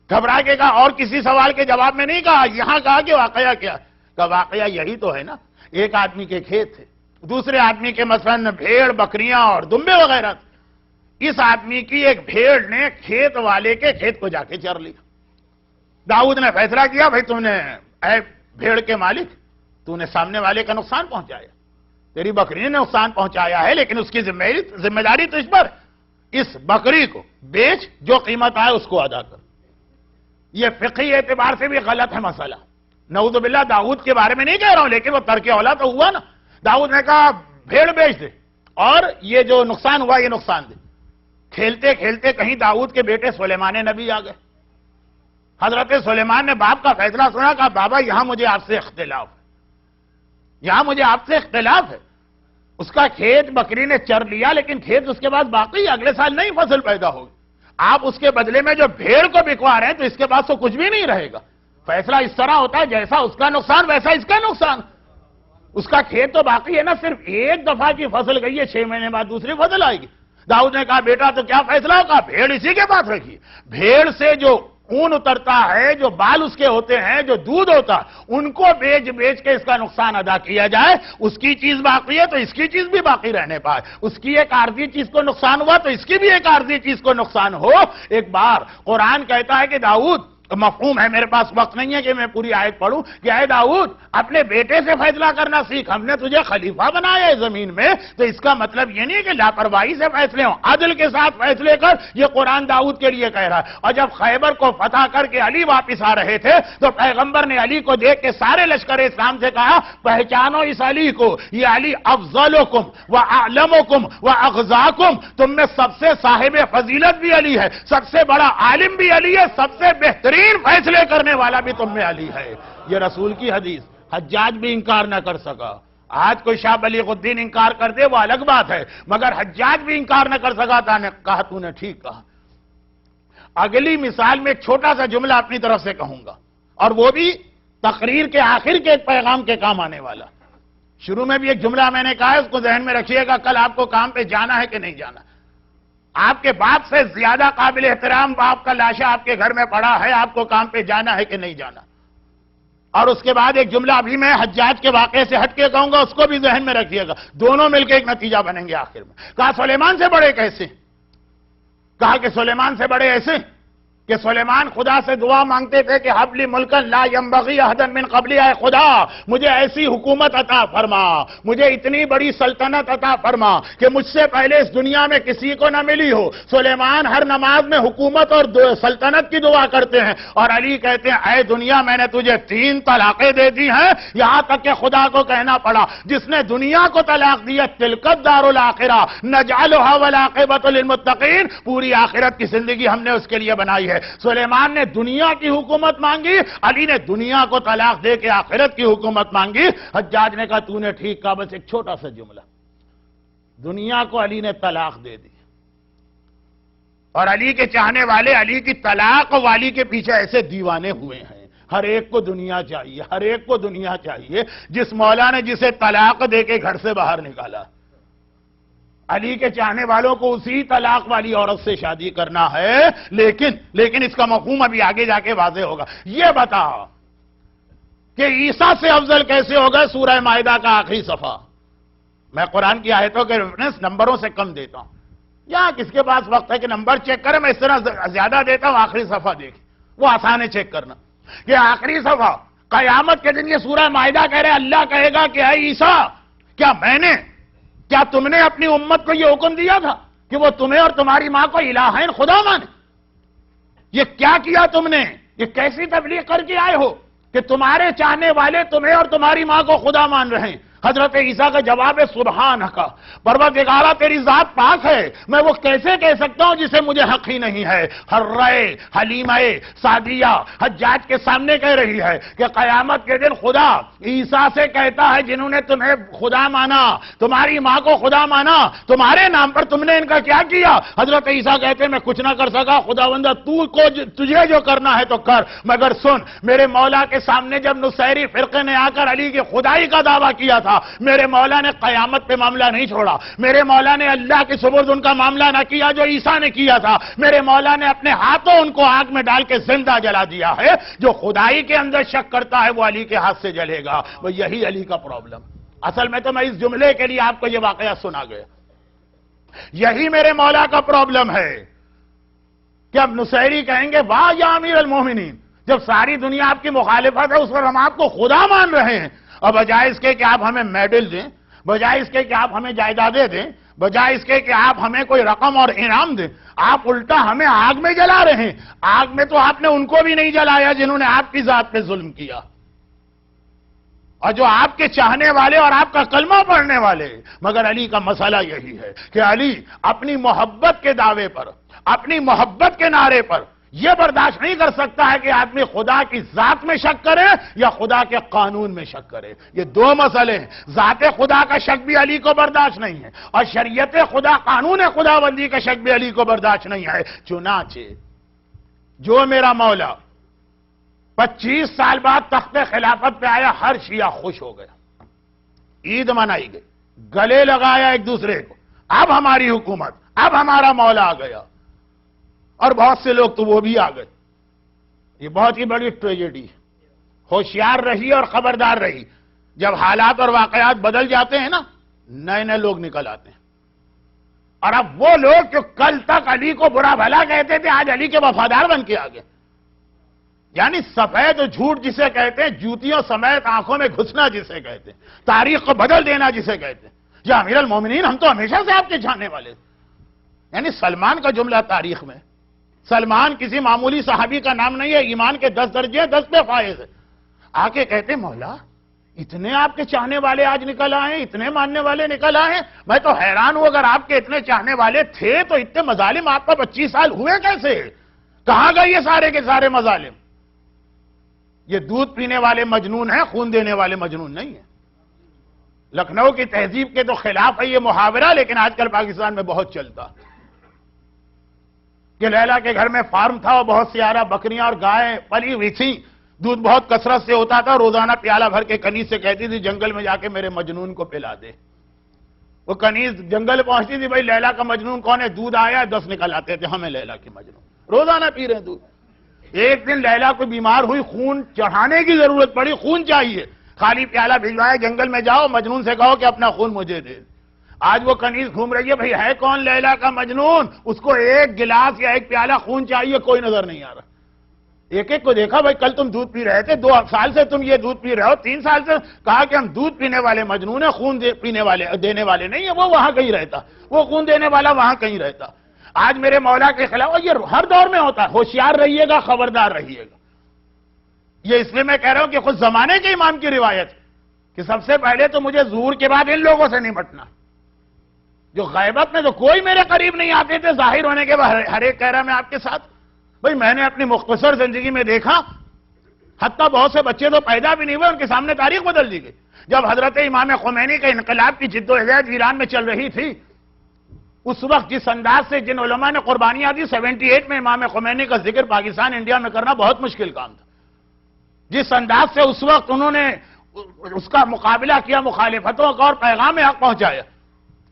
گھبرا کے کہا، اور کسی سوال کے جواب میں نہیں کہا، یہاں کہا کہ واقعہ کیا؟ کہ واقعہ یہی تو ہے نا، ایک آدمی کے کھیت تھے، دوسرے آدمی کے مثلاً بھیڑ بکریاں اور دمبے وغیرہ، اس آدمی کی ایک بھیڑ نے کھیت والے کے کھیت کو جا کے چر لیا۔ داؤد نے فیصلہ کیا، بھائی تم نے اے بھیڑ کے مالک، تو نے سامنے والے کا نقصان پہنچایا، تیری بکری نے نقصان پہنچایا ہے، لیکن اس کی ذمہ داری تو اس پر، اس بکری کو بیچ، جو قیمت آئے اس کو ادا کر۔ یہ فقہی اعتبار سے بھی غلط ہے مسئلہ، نعوذ باللہ داؤد کے بارے میں نہیں کہہ رہا ہوں، لیکن وہ ترک اولا تو ہوا نا۔ داؤد نے کہا بھیڑ بیچ دے اور یہ جو نقصان ہوا یہ نقصان دے۔ کھیلتے کھیلتے کہیں داؤد کے بیٹے سلیمان نبی آ گئے، حضرت سلیمان نے باپ کا فیصلہ سنا، کہا بابا یہاں مجھے آپ سے اختلاف ہے، یہاں مجھے آپ سے اختلاف ہے۔ اس کا کھیت بکری نے چر لیا، لیکن کھیت اس کے بعد باقی، اگلے سال نئی فصل پیدا ہوگی، آپ اس کے بدلے میں جو بھیڑ کو بکوا رہے ہیں تو اس کے بعد تو کچھ بھی نہیں رہے گا۔ فیصلہ اس طرح ہوتا ہے جیسا اس کا نقصان ویسا اس کا نقصان۔ اس کا کھیت تو باقی ہے نا، صرف ایک دفعہ کی فصل گئی ہے، 6 مہینے بعد دوسری فصل آئے گی۔ داؤد نے کہا بیٹا تو کیا فیصلہ ہوگا؟ بھیڑ اسی کے پاس رکھیے، بھیڑ سے جو اون اترتا ہے، جو بال اس کے ہوتے ہیں، جو دودھ ہوتا ہے، ان کو بیچ کے اس کا نقصان ادا کیا جائے۔ اس کی چیز باقی ہے تو اس کی چیز بھی باقی رہنے پائے، اس کی ایک عارضی چیز کو نقصان ہوا تو اس کی بھی ایک عارضی چیز کو نقصان ہو۔ ایک بار قرآن کہتا ہے کہ داؤد، مفہوم ہے، میرے پاس وقت نہیں ہے کہ میں پوری آیت پڑھوں، کہ اے داؤد اپنے بیٹے سے فیصلہ کرنا سیکھ، ہم نے تجھے خلیفہ بنایا ہے زمین میں، تو اس کا مطلب یہ نہیں کہ لاپرواہی سے فیصلے ہوں، عدل کے ساتھ فیصلے کر، یہ قرآن داؤد کے لیے کہہ رہا ہے۔ اور جب خیبر کو فتح کر کے علی واپس آ رہے تھے تو پیغمبر نے علی کو دیکھ کے سارے لشکر اسلام سے کہا پہچانو اس علی کو، یہ علی افضلکم واعلمکم واغزاکم، تم میں سب سے صاحب فضیلت بھی علی ہے، سب سے بڑا عالم بھی علی ہے، سب سے بہترین فیصلے کرنے والا بھی تم میں علی ہے۔ یہ رسول کی حدیث، حجاج بھی انکار نہ کر سکا۔ آج کوئی شاہ بلیغ الدین انکار کر دے وہ الگ بات ہے، مگر حجاج بھی انکار نہ کر سکا تھا، نے کہا تو نے ٹھیک کہا۔ اگلی مثال میں ایک چھوٹا سا جملہ اپنی طرف سے کہوں گا، اور وہ بھی تقریر کے آخر کے ایک پیغام کے کام آنے والا۔ شروع میں بھی ایک جملہ میں نے کہا ہے، اس کو ذہن میں رکھیے گا، کل آپ کو کام پہ جانا ہے کہ نہیں جانا۔ آپ کے باپ سے زیادہ قابل احترام باپ کا لاشا آپ کے گھر میں پڑا ہے، آپ کو کام پہ جانا ہے کہ نہیں جانا۔ اور اس کے بعد ایک جملہ ابھی میں حجاج کے واقعے سے ہٹ کے کہوں گا، اس کو بھی ذہن میں رکھیے گا، دونوں مل کے ایک نتیجہ بنیں گے آخر میں۔ کہا سلیمان سے بڑے کیسے؟ کہا کہ سلیمان سے بڑے ایسے کہ سلیمان خدا سے دعا مانگتے تھے کہ حب لی ملکا لا ینبغی احد من قبلی، اے خدا مجھے ایسی حکومت عطا فرما، مجھے اتنی بڑی سلطنت عطا فرما کہ مجھ سے پہلے اس دنیا میں کسی کو نہ ملی ہو۔ سلیمان ہر نماز میں حکومت اور سلطنت کی دعا کرتے ہیں، اور علی کہتے ہیں اے دنیا میں نے تجھے 3 طلاقیں دے دی ہیں، یہاں تک کہ خدا کو کہنا پڑا جس نے دنیا کو طلاق دیا تلک الدار الاخرہ نجعلها والعاقبۃ للمتقین، پوری آخرت کی زندگی ہم نے اس کے لیے بنائی ہے۔ سلیمان نے دنیا کی حکومت مانگی، علی نے دنیا کو طلاق دے کے آخرت کی حکومت مانگی۔ حجاج نے کہا تو نے ٹھیک کہا، بس ایک چھوٹا سا جملہ، دنیا کو علی نے طلاق دے دی، اور علی کے چاہنے والے علی کی طلاق والی کے پیچھے ایسے دیوانے ہوئے ہیں، ہر ایک کو دنیا چاہیے، ہر ایک کو دنیا چاہیے۔ جس مولا نے جسے طلاق دے کے گھر سے باہر نکالا، علی کے چاہنے والوں کو اسی طلاق والی عورت سے شادی کرنا ہے، لیکن اس کا مفہوم ابھی آگے جا کے واضح ہوگا۔ یہ بتا کہ عیسیٰ سے افضل کیسے ہو گئے؟ سورہ مائدہ کا آخری صفحہ. میں قرآن کی آیتوں کے ریفرنس نمبروں سے کم دیتا ہوں. یا کس کے پاس وقت ہے کہ نمبر چیک کرے؟ میں اس طرح زیادہ دیتا ہوں. آخری صفحہ دیکھ، وہ آسان ہے چیک کرنا. کہ آخری صفحہ قیامت کے دن یہ سورہ مائدہ کہہ رہے اللہ کہے گا کہ اے عیسیٰ، کیا تم نے اپنی امت کو یہ حکم دیا تھا کہ وہ تمہیں اور تمہاری ماں کو الہین خدا مانے؟ یہ کیا کیا تم نے؟ یہ کیسی تبلیغ کر کے آئے ہو کہ تمہارے چاہنے والے تمہیں اور تمہاری ماں کو خدا مان رہے ہیں؟ حضرت عیسیٰ کا جواب ہے سبحانک، پروردگارا تیری ذات پاک ہے، میں وہ کیسے کہہ سکتا ہوں جسے مجھے حق ہی نہیں ہے؟ حرہ، حلیمہ، سعدیہ حجاج کے سامنے کہہ رہی ہے کہ قیامت کے دن خدا عیسیٰ سے کہتا ہے جنہوں نے تمہیں خدا مانا، تمہاری ماں کو خدا مانا، تمہارے نام پر تم نے ان کا کیا کیا؟ حضرت عیسیٰ کہتے ہیں میں کچھ نہ کر سکا، خداوندہ تجھے جو کرنا ہے تو کر، مگر سن میرے مولا کے سامنے جب نصیری فرقے نے آ کر علی کی خدائی کا دعویٰ کیا تھا، میرے مولا نے قیامت پہ معاملہ نہیں چھوڑا، میرے مولا نے اللہ کے سپرد ان کا معاملہ نہ کیا جو عیسیٰ نے کیا تھا، میرے مولا نے اپنے ہاتھوں ان کو آگ میں ڈال کے زندہ جلا دیا ہے. جو خدائی کے اندر شک کرتا ہے وہ علی کے ہاتھ سے جلے گا. وہ یہی علی کا پرابلم. اصل میں تو میں اس جملے کے لیے آپ کو یہ واقعہ سنا گیا. یہی میرے مولا کا پرابلم ہے کہ اب نصیری کہیں گے واہ یا امیر المومنین، جب ساری دنیا آپ کی مخالفت ہے اس پر ہم آپ کو خدا مان رہے ہیں، اور بجائے اس کے کہ آپ ہمیں میڈل دیں، بجائے اس کے کہ آپ ہمیں جائیدادیں دیں، بجائے اس کے کہ آپ ہمیں کوئی رقم اور انعام دیں، آپ الٹا ہمیں آگ میں جلا رہے ہیں. آگ میں تو آپ نے ان کو بھی نہیں جلایا جنہوں نے آپ کی ذات پہ ظلم کیا، اور جو آپ کے چاہنے والے اور آپ کا کلمہ پڑھنے والے. مگر علی کا مسئلہ یہی ہے کہ علی اپنی محبت کے دعوے پر، اپنی محبت کے نعرے پر یہ برداشت نہیں کر سکتا ہے کہ آدمی خدا کی ذات میں شک کرے یا خدا کے قانون میں شک کرے. یہ دو مسئلے ہیں. ذات خدا کا شک بھی علی کو برداشت نہیں ہے، اور شریعت خدا، قانون خداوندی کا شک بھی علی کو برداشت نہیں ہے. چنانچہ جو میرا مولا 25 سال بعد تخت خلافت پہ آیا، ہر شیعہ خوش ہو گیا، عید منائی گئی، گلے لگایا ایک دوسرے کو. اب ہماری حکومت، اب ہمارا مولا آ گیا. اور بہت سے لوگ تو وہ بھی آ گئے. یہ بہت ہی بڑی ٹریجڈی ہے. ہوشیار رہی اور خبردار رہی. جب حالات اور واقعات بدل جاتے ہیں نا، نئے نئے لوگ نکل آتے ہیں. اور اب وہ لوگ جو کل تک علی کو برا بھلا کہتے تھے آج علی کے وفادار بن کے آ گئے. یعنی سفید جھوٹ جسے کہتے ہیں، جوتیوں سمیت آنکھوں میں گھسنا جسے کہتے ہیں، تاریخ کو بدل دینا جسے کہتے ہیں. یا امیر المومنین ہم تو ہمیشہ سے آپ کے جاننے والے تھے. یعنی سلمان کا جملہ تاریخ میں، سلمان کسی معمولی صحابی کا نام نہیں ہے، ایمان کے 10 درجے 10 پہ فائز ہے. آ کے کہتے مولا اتنے آپ کے چاہنے والے آج نکل آئے ہیں، اتنے ماننے والے نکل آئے ہیں. میں تو حیران ہوں، اگر آپ کے اتنے چاہنے والے تھے تو اتنے مظالم آپ کا 25 سال ہوئے کیسے؟ کہاں گئے یہ سارے کے سارے مظالم؟ یہ دودھ پینے والے مجنون ہیں، خون دینے والے مجنون نہیں ہیں. لکھنؤ کی تہذیب کے تو خلاف ہے یہ محاورہ، لیکن آج کل پاکستان میں بہت چلتا کہ لیلا کے گھر میں فارم تھا اور بہت سیارہ بکریاں اور گائیں پلی ہوئی تھیں، دودھ بہت کثرت سے ہوتا تھا، روزانہ پیالہ بھر کے کنیز سے کہتی تھی جنگل میں جا کے میرے مجنون کو پلا دے. وہ کنیز جنگل پہنچتی تھی، بھائی لیلا کا مجنون کون ہے؟ دودھ آیا 10 نکل آتے تھے، ہمیں لیلا کی مجنون، روزانہ پی رہے ہیں دودھ. ایک دن لیلا کو بیمار ہوئی، خون چڑھانے کی ضرورت پڑی، خون چاہیے، خالی پیالہ بھجوایا، جنگل میں جاؤ مجنون سے کہو کہ اپنا خون مجھے دے. آج وہ کنیز گھوم رہی ہے، بھئی ہے کون لیلا کا مجنون؟ اس کو ایک گلاس یا ایک پیالہ خون چاہیے، کوئی نظر نہیں آ رہا. ایک ایک کو دیکھا، بھئی کل تم دودھ پی رہے تھے، 2 سال سے تم یہ دودھ پی رہے ہو، 3 سال سے کہا کہ ہم دودھ پینے والے مجنون ہیں، خون پینے والے دینے والے نہیں ہیں. وہ وہاں کہیں رہتا، وہ خون دینے والا وہاں کہیں رہتا. آج میرے مولا کے خلاف یہ ہر دور میں ہوتا ہے. ہوشیار رہیے گا، خبردار رہیے گا. یہ اس لیے میں کہہ رہا ہوں کہ خود زمانے کے امام کی روایت کہ سب سے پہلے تو مجھے ظہور کے بعد ان لوگوں سے نمٹنا جو غیبت میں تو کوئی میرے قریب نہیں آتے تھے، ظاہر ہونے کے بعد ہر ایک کہہ رہا میں آپ کے ساتھ. بھئی میں نے اپنی مختصر زندگی میں دیکھا، حتیٰ بہت سے بچے تو پیدا بھی نہیں ہوئے، ان کے سامنے تاریخ بدل دی گئی. جب حضرت امام خمینی کا انقلاب کی جد و جہد ایران میں چل رہی تھی، اس وقت جس انداز سے جن علماء نے قربانیاں دی، 78 میں امام خمینی کا ذکر پاکستان انڈیا میں کرنا بہت مشکل کام تھا. جس انداز سے اس وقت انہوں نے اس کا مقابلہ کیا، مخالفتوں کا اور پیغام حق پہنچایا،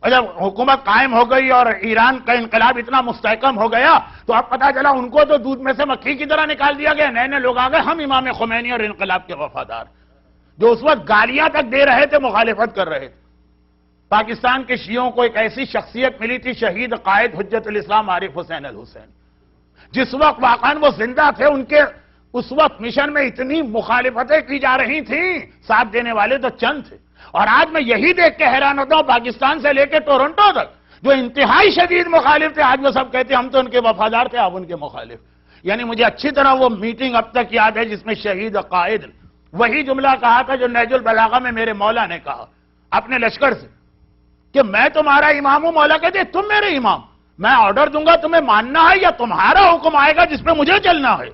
اور جب حکومت قائم ہو گئی اور ایران کا انقلاب اتنا مستحکم ہو گیا تو اب پتا چلا ان کو تو دودھ میں سے مکھی کی طرح نکال دیا گیا. نئے نئے لوگ آ گئے، ہم امام خمینی اور انقلاب کے وفادار. جو اس وقت گالیاں تک دے رہے تھے، مخالفت کر رہے تھے. پاکستان کے شیعوں کو ایک ایسی شخصیت ملی تھی، شہید قائد حجت الاسلام عارف حسین الحسین. جس وقت واقعاً وہ زندہ تھے، ان کے اس وقت مشن میں اتنی مخالفتیں کی جا رہی تھیں، ساتھ دینے والے تو چند تھے. اور آج میں یہی دیکھ کے حیران ہوتا ہوں، پاکستان سے لے کے ٹورنٹو تک جو انتہائی شدید مخالف تھے، آج وہ سب کہتے ہیں ہم تو ان کے وفادار تھے، آپ ان کے مخالف. یعنی مجھے اچھی طرح وہ میٹنگ اب تک یاد ہے جس میں شہید قائد وہی جملہ کہا تھا جو نہج البلاغہ میں میرے مولا نے کہا اپنے لشکر سے کہ میں تمہارا امام ہوں. مولا کہتے تم میرے امام، میں آرڈر دوں گا تمہیں ماننا ہے یا تمہارا حکم آئے گا جس پہ مجھے چلنا ہے.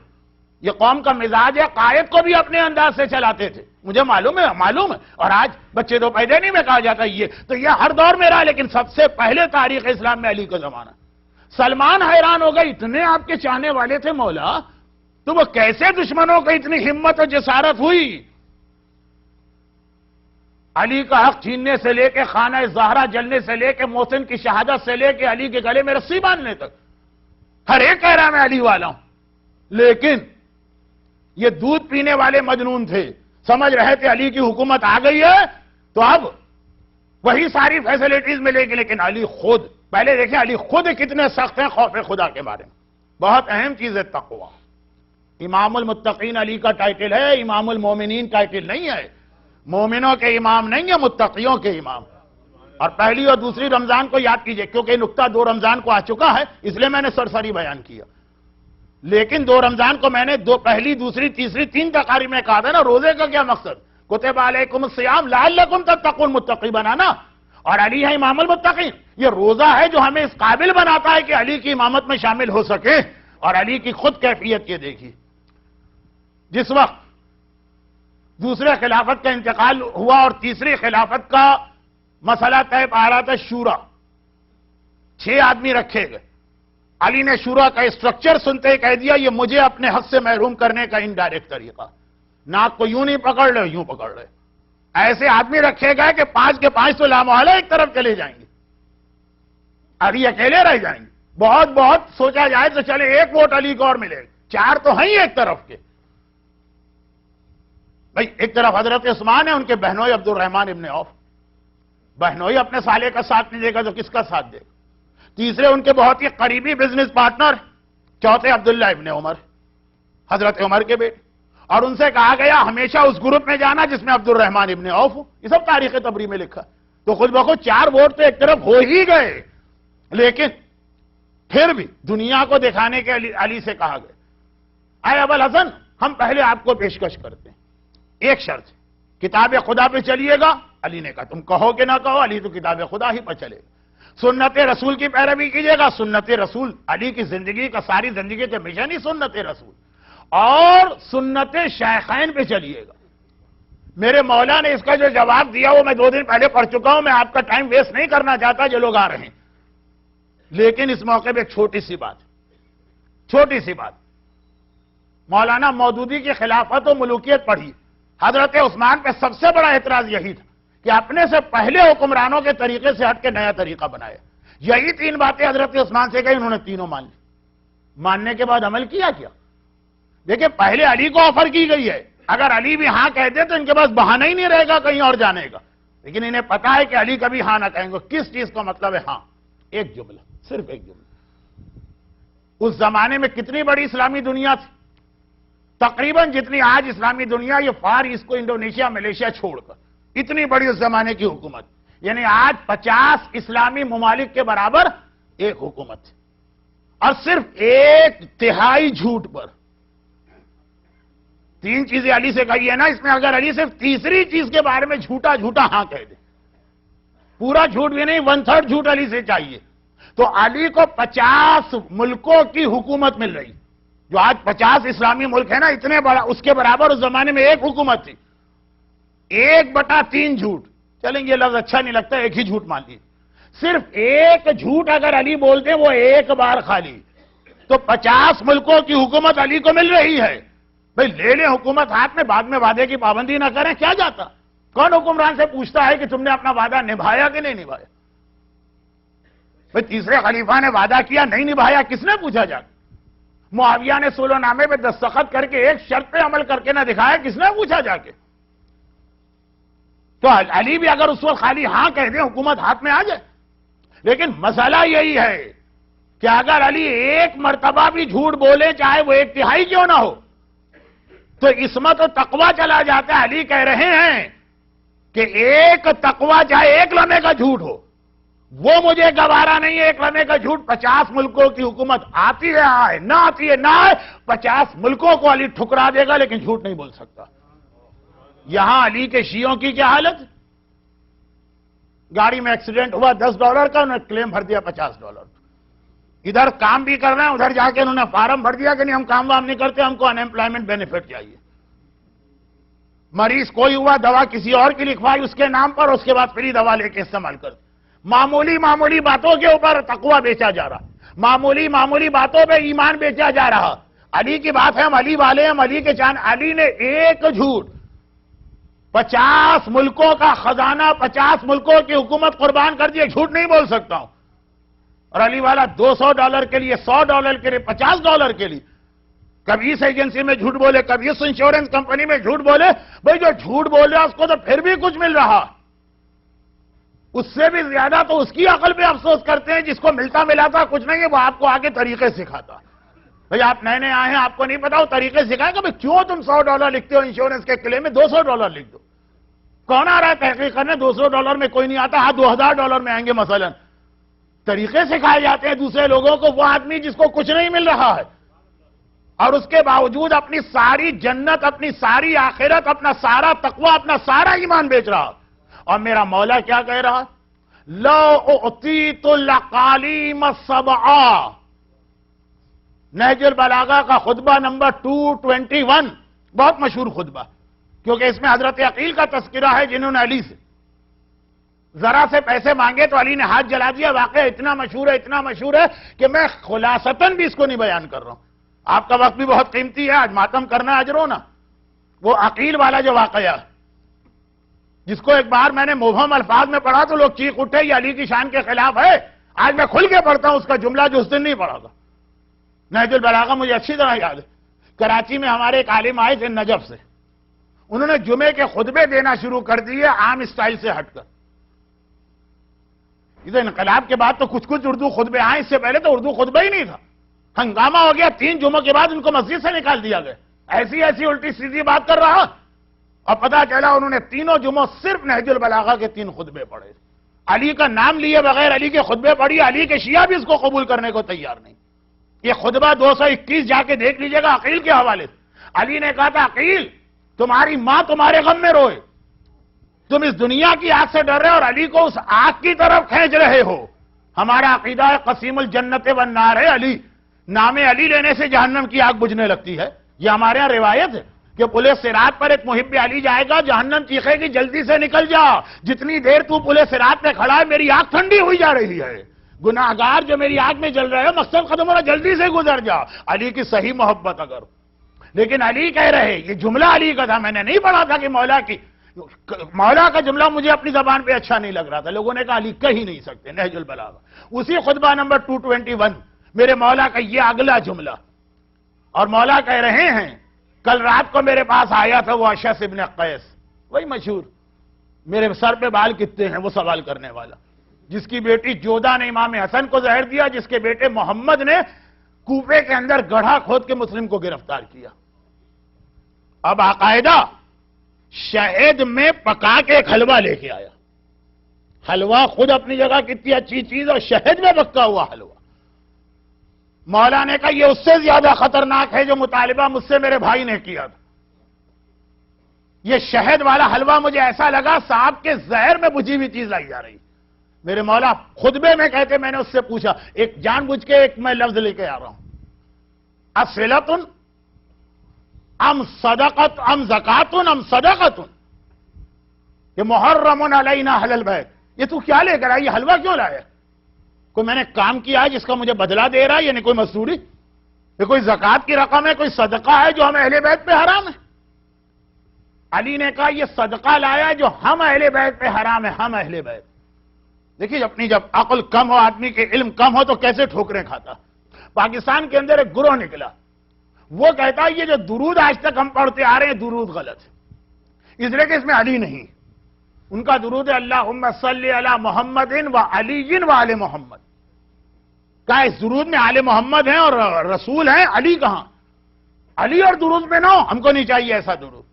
یہ قوم کا مزاج ہے. قائد کو بھی اپنے انداز سے چلاتے تھے، مجھے معلوم ہے. اور آج بچے تو پیدا نہیں میں کہا جاتا یہ تو یہ ہر دور میں رہا، لیکن سب سے پہلے تاریخ اسلام میں علی کا زمانہ. سلمان حیران ہو گئے، اتنے آپ کے چاہنے والے تھے مولا، تو وہ کیسے دشمنوں کو اتنی ہمت اور جسارت ہوئی. علی کا حق چھیننے سے لے کے خانہ زہرا جلنے سے لے کے محسن کی شہادت سے لے کے علی کے گلے میں رسی باندھنے تک ہر ایک کہہ رہا میں علی والا ہوں. لیکن یہ دودھ پینے والے مجنون تھے، سمجھ رہے تھے علی کی حکومت آ گئی ہے تو اب وہی ساری فیسلٹیز ملے گی. لیکن علی خود، پہلے دیکھیں علی خود کتنے سخت ہیں خوف خدا کے بارے میں. بہت اہم چیز ہے تقوی. امام المتقین علی کا ٹائٹل ہے، امام المومنین ٹائٹل نہیں ہے. مومنوں کے امام نہیں ہے، متقیوں کے امام. اور پہلی اور دوسری رمضان کو یاد کیجئے، کیونکہ یہ نقطہ 2 رمضان کو آ چکا ہے، اس لیے میں نے سرسری بیان کیا. لیکن 2 رمضان کو میں نے پہلی، دوسری، تیسری 3 تقاریب میں کہا تھا نا، روزے کا کیا مقصد؟ کتب علیکم الصیام لعلکم تتقون، متقی بنانا. اور علی ہے امام المتقین. یہ روزہ ہے جو ہمیں اس قابل بناتا ہے کہ علی کی امامت میں شامل ہو سکے. اور علی کی خود کیفیت یہ دیکھیے، جس وقت دوسرے خلافت کا انتقال ہوا اور تیسری خلافت کا مسئلہ طے پا رہا تھا، شورا 6 آدمی رکھے گئے. علی نے شورا کا اسٹرکچر سنتے ہی کہہ دیا یہ مجھے اپنے حق سے محروم کرنے کا انڈائریکٹ طریقہ. ناک کو یوں نہیں پکڑ رہے، یوں پکڑ رہے. ایسے آدمی رکھے گئے کہ 5 کے 5 تو لامحالہ ایک طرف چلے جائیں گے، علی اکیلے رہ جائیں گے. بہت سوچا جائے تو چلے 1 ووٹ علی کو اور ملے گا، 4 تو ہیں ہی ایک طرف کے. بھائی ایک طرف حضرت عثمان ہے، ان کے بہنوئی عبد الرحمن ابن عوف. بہنوئی اپنے سالے کا ساتھ نہیں دے گا تو کس کا ساتھ دے گا؟ تیسرے ان کے بہت ہی قریبی بزنس پارٹنر، چوتھے عبداللہ ابن عمر، حضرت عمر کے بیٹے. اور ان سے کہا گیا ہمیشہ اس گروپ میں جانا جس میں عبد الرحمن ابن عوف ہو. یہ سب تاریخ تبری میں لکھا. تو خود بخود 4 ووٹ تو ایک طرف ہو ہی گئے. لیکن پھر بھی دنیا کو دکھانے کے علی سے کہا گیا اے ابوالحسن، ہم پہلے آپ کو پیشکش کرتے ہیں، ایک شرط، کتاب خدا پہ چلیے گا. علی نے کہا تم کہو کہ نہ کہو، علی تو کتاب خدا ہی پہ چلے گا. سنت رسول کی پیروی کیجیے گا. سنت رسول، علی کی زندگی کا ساری زندگی کے مشن ہی سنت رسول. اور سنت شیخین پہ چلیے گا. میرے مولا نے اس کا جو جواب دیا وہ میں 2 دن پہلے پڑھ چکا ہوں، میں آپ کا ٹائم ویسٹ نہیں کرنا چاہتا جو لوگ آ رہے ہیں. لیکن اس موقع پہ ایک چھوٹی سی بات، مولانا مودودی کی خلافت و ملوکیت پڑھی. حضرت عثمان پہ سب سے بڑا اعتراض یہی تھا کہ اپنے سے پہلے حکمرانوں کے طریقے سے ہٹ کے نیا طریقہ بنایا. یہی 3 باتیں حضرت عثمان سے کہی، انہوں نے تینوں مان لی. ماننے کے بعد عمل کیا؟ دیکھیں پہلے علی کو آفر کی گئی ہے، اگر علی بھی ہاں کہہ دے تو ان کے پاس بہانہ ہی نہیں رہے گا کہیں اور جانے کا. لیکن انہیں پتا ہے کہ علی کبھی ہاں نہ کہیں گے. کس چیز کا مطلب ہے ہاں؟ ایک جملہ، صرف ایک جملہ. اس زمانے میں کتنی بڑی اسلامی دنیا تھی؟ تقریباً جتنی آج اسلامی دنیا، یہ فار ایسٹ کو انڈونیشیا ملیشیا چھوڑ کر، اتنی بڑی اس زمانے کی حکومت. یعنی آج 50 اسلامی ممالک کے برابر ایک حکومت تھی. اور صرف 1/3 جھوٹ پر. 3 چیزیں علی سے کہی ہے نا، اس میں اگر علی صرف تیسری چیز کے بارے میں جھوٹا ہاں کہہ دے، پورا جھوٹ بھی نہیں، 1/3 جھوٹ علی سے چاہیے، تو علی کو 50 ملکوں کی حکومت مل رہی. جو آج 50 اسلامی ملک ہے نا، اتنے بڑا، اس کے برابر اس زمانے میں ایک حکومت تھی. 1/3 جھوٹ. چلیں یہ لفظ اچھا نہیں لگتا، ایک ہی جھوٹ مان لیے. صرف ایک جھوٹ اگر علی بولتے وہ ایک بار خالی، تو 50 ملکوں کی حکومت علی کو مل رہی ہے. بھئی لے لیں حکومت ہاتھ میں، بعد میں وعدے کی پابندی نہ کریں، کیا جاتا؟ کون حکمران سے پوچھتا ہے کہ تم نے اپنا وعدہ نبھایا کہ نہیں نبھایا؟ بھئی تیسرے خلیفہ نے وعدہ کیا نہیں نبھایا، کس نے پوچھا جا کے؟ معاویہ نے صلح نامے پہ دستخط کر کے ایک شرط پہ عمل کر کے نہ دکھایا، کس نے پوچھا جا کے؟ تو علی بھی اگر اس وقت خالی ہاں کہہ دیں حکومت ہاتھ میں آ جائے. لیکن مسئلہ یہی ہے کہ اگر علی ایک مرتبہ بھی جھوٹ بولے چاہے وہ 1/3 کیوں نہ ہو تو عصمت و تقوی چلا جاتا ہے. علی کہہ رہے ہیں کہ ایک تقوی چاہے 1 لمحے کا جھوٹ ہو وہ مجھے گوارا نہیں ہے. 1 لمحے کا جھوٹ 50 ملکوں کی حکومت آتی ہے آئے نہ آتی ہے نہ آئے 50 ملکوں کو علی ٹھکرا دے گا لیکن جھوٹ نہیں بول سکتا. یہاں علی کے شیعوں کی کیا حالت؟ گاڑی میں ایکسیڈنٹ ہوا $10 کا انہوں نے کلیم بھر دیا $50. ادھر کام بھی کر رہے ہیں ادھر جا کے انہوں نے فارم بھر دیا کہ نہیں ہم کام وام نہیں کرتے ہم کو انیمپلائمنٹ بینیفٹ چاہیے. مریض کوئی ہوا دوا کسی اور کی لکھوائی اس کے نام پر اس کے بعد فری دوا لے کے استعمال کر. معمولی باتوں کے اوپر تقوی بیچا جا رہا. معمولی باتوں پہ ایمان بیچا جا رہا. علی کی بات ہے ہم علی والے ہم علی کے چاند. علی نے ایک جھوٹ 50 ملکوں کا خزانہ 50 ملکوں کی حکومت قربان کر دی. جھوٹ نہیں بول سکتا ہوں. اور علی والا $200 کے لیے $100 کے لیے $50 کے لیے کبھی اس ایجنسی میں جھوٹ بولے کبھی اس انشورنس کمپنی میں جھوٹ بولے. بھئی جو جھوٹ بول رہا اس کو تو پھر بھی کچھ مل رہا. اس سے بھی زیادہ تو اس کی عقل پہ افسوس کرتے ہیں جس کو ملتا ملاتا کچھ نہیں ہے وہ آپ کو آگے طریقے سکھاتا. بھئی آپ نئے آئے ہیں آپ کو نہیں پتا وہ طریقے سکھائے گا. بھئی کیوں تم $100 لکھتے ہو انشورنس کے کلیم میں $200 لکھ دو. کون آ رہا ہے تحقیق کرنے؟ $200 میں کوئی نہیں آتا. ہاں $2000 میں آئیں گے مثلا. طریقے سکھائے جاتے ہیں دوسرے لوگوں کو. وہ آدمی جس کو کچھ نہیں مل رہا ہے اور اس کے باوجود اپنی ساری جنت اپنی ساری آخرت اپنا سارا تقوی اپنا سارا ایمان بیچ رہا. اور میرا مولا کیا کہہ رہا؟ لو اعطیت الاقالیم السبع. نہج البلاغہ کا خطبہ نمبر 221 بہت مشہور خطبہ کیونکہ اس میں حضرت عقیل کا تذکرہ ہے جنہوں نے علی سے ذرا سے پیسے مانگے تو علی نے ہاتھ جلا دیا. واقعہ اتنا مشہور ہے کہ میں خلاصتاً بھی اس کو نہیں بیان کر رہا ہوں. آپ کا وقت بھی بہت قیمتی ہے. آج ماتم کرنا اجر ہونا. وہ عقیل والا جو واقعہ جس کو ایک بار میں نے مبہم الفاظ میں پڑھا تو لوگ چیخ اٹھے یہ علی کی شان کے خلاف ہے. آج میں کھل کے پڑھتا ہوں اس کا جملہ جو اس دن نہیں پڑھا تھا. نہج البلاغہ مجھے اچھی طرح یاد ہے. کراچی میں ہمارے ایک عالم آئے تھے نجف سے. انہوں نے جمعے کے خطبے دینا شروع کر دیے عام اسٹائل سے ہٹ کر. ادھر انقلاب کے بعد تو کچھ اردو خطبے آئے. اس سے پہلے تو اردو خطبہ ہی نہیں تھا. ہنگامہ ہو گیا. 3 جمعوں کے بعد ان کو مسجد سے نکال دیا گیا. ایسی الٹی سیدھی بات کر رہا. اور پتا چلا انہوں نے 3 جمعوں صرف نہج البلاغہ کے 3 خطبے پڑھے. علی کا نام لیے بغیر علی کے خطبے پڑھی. علی کے شیعہ بھی اس کو قبول کرنے کو تیار نہیں. یہ خطبہ 221 جا کے دیکھ لیجئے گا عقیل کے حوالے سے. علی نے کہا تھا عقیل تمہاری ماں تمہارے غم میں روئے. تم اس دنیا کی آگ سے ڈر رہے اور علی کو اس آگ کی طرف کھینچ رہے ہو. ہمارا عقیدہ ہے قسیم الجنت والنار ہے علی. نام علی لینے سے جہنم کی آگ بجھنے لگتی ہے. یہ ہمارے ہاں روایت ہے کہ پلے صراط پر ایک محب علی جائے گا جہنم چیخے گی جلدی سے نکل جا. جتنی دیر تو پلے صراط پہ کھڑا ہے میری آگ ٹھنڈی ہوئی جا رہی ہے. گناہگار جو میری آگ میں جل رہے ہو مقصد ختم ہو رہا جلدی سے گزر جا. علی کی صحیح محبت اگر. لیکن علی کہہ رہے یہ جملہ علی کا تھا. میں نے نہیں پڑھا تھا کہ مولا کا جملہ مجھے اپنی زبان پہ اچھا نہیں لگ رہا تھا. لوگوں نے کہا علی کہہ ہی نہیں سکتے. نہج البلاغہ اسی خطبہ نمبر 221 میرے مولا کا یہ اگلا جملہ. اور مولا کہہ رہے ہیں کل رات کو میرے پاس آیا تھا وہ اشعث ابن قیس. وہی مشہور میرے سر پہ بال کتنے ہیں وہ سوال کرنے والا جس کی بیٹی جودہ نے امام حسن کو زہر دیا. جس کے بیٹے محمد نے کوفے کے اندر گڑھا کھود کے مسلم کو گرفتار کیا. اب باقاعدہ شہد میں پکا کے ایک حلوہ لے کے آیا. حلوہ خود اپنی جگہ کتنی اچھی چیز اور شہد میں پکا ہوا حلوہ. مولا نے کہا یہ اس سے زیادہ خطرناک ہے جو مطالبہ مجھ سے میرے بھائی نے کیا تھا. یہ شہد والا حلوہ مجھے ایسا لگا صاحب کے زہر میں بجھی ہوئی چیز لائی جا رہی. میرے مولا خطبے میں کہتے میں نے اس سے پوچھا ایک جان بوجھ کے ایک میں لفظ لے کے آ رہا ہوں اصلتن ام صدقت ام زکاتن ام صدقتن یہ محرم علینا اہل البیت. یہ تو کیا لے کر آیا؟ یہ حلوہ کیوں لایا؟ کوئی میں نے کام کیا ہے جس کا مجھے بدلہ دے رہا ہے؟ یعنی کوئی مزدوری؟ یہ کوئی زکات کی رقم ہے؟ کوئی صدقہ ہے جو ہم اہل بیت پہ حرام ہے؟ علی نے کہا یہ صدقہ لایا ہے جو ہم اہل بیت پہ حرام ہے. ہم اہل بیت. دیکھیے اپنی جب عقل کم ہو آدمی کے علم کم ہو تو کیسے ٹھوکریں کھاتا. پاکستان کے اندر ایک گروہ نکلا وہ کہتا ہے یہ جو درود آج تک ہم پڑھتے آ رہے ہیں درود غلط ہے اس لیے کہ اس میں علی نہیں. ان کا درود ہے اللہم صلی علی محمد و علی و آل محمد. کہا اس درود میں آل محمد ہیں اور رسول ہیں، علی کہاں؟ علی اور درود میں نہ ہو، ہم کو نہیں چاہیے ایسا درود.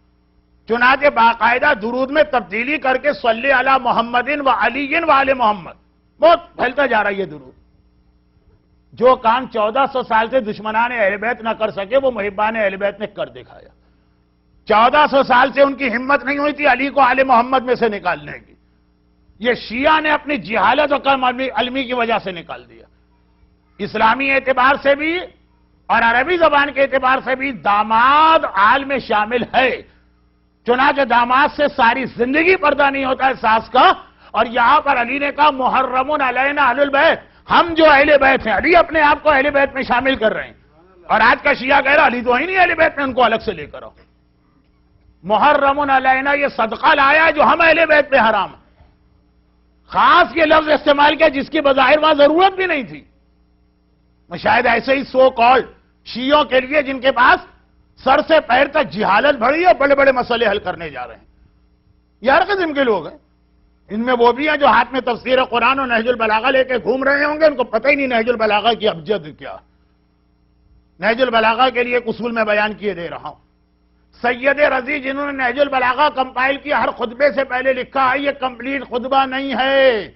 چنانچہ باقاعدہ درود میں تبدیلی کر کے صلی علی محمد و علی و آل محمد. بہت پھیلتا جا رہا ہے یہ درود. جو کام 1400 سال سے دشمنان اہل بیت نہ کر سکے وہ محبان اہل بیت نے کر دکھایا. 1400 سال سے ان کی ہمت نہیں ہوئی تھی علی کو آل محمد میں سے نکالنے کی. یہ شیعہ نے اپنی جہالت اور کم علمی کی وجہ سے نکال دیا. اسلامی اعتبار سے بھی اور عربی زبان کے اعتبار سے بھی داماد آل میں شامل ہے. چنانچہ داماد سے ساری زندگی پردہ نہیں ہوتا ہے ساس کا. اور یہاں پر علی نے کہا محرم علینا اہل البیت، ہم جو اہل بیت ہیں، علی اپنے آپ کو اہل بیت میں شامل کر رہے ہیں. اور آج کا شیعہ کہہ رہا علی تو ہی نہیں اہل بیت میں، ان کو الگ سے لے کر آؤ. محرم علینا یہ صدقہ لایا ہے جو ہم اہل بیت پہ حرام ہے. خاص یہ لفظ استعمال کیا جس کی بظاہر وہاں ضرورت بھی نہیں تھی. شاید ایسے ہی سو کالڈ شیعوں کے لیے جن کے پاس سر سے پیر تک جہالت بڑھی ہے، بڑے بڑے مسئلے حل کرنے جا رہے ہیں. یہ ہر قسم کے لوگ ہیں. ان میں وہ بھی ہیں جو ہاتھ میں تفسیر قرآن اور نہج البلاغہ لے کے گھوم رہے ہوں گے، ان کو پتہ ہی نہیں نہج البلاغہ کی ابجد کیا. نہج البلاغہ کے لیے ایک اصول میں بیان کیے دے رہا ہوں. سید رضی جنہوں نے نہج البلاغہ کمپائل کیا، ہر خطبے سے پہلے لکھا ہے یہ کمپلیٹ خطبہ نہیں ہے.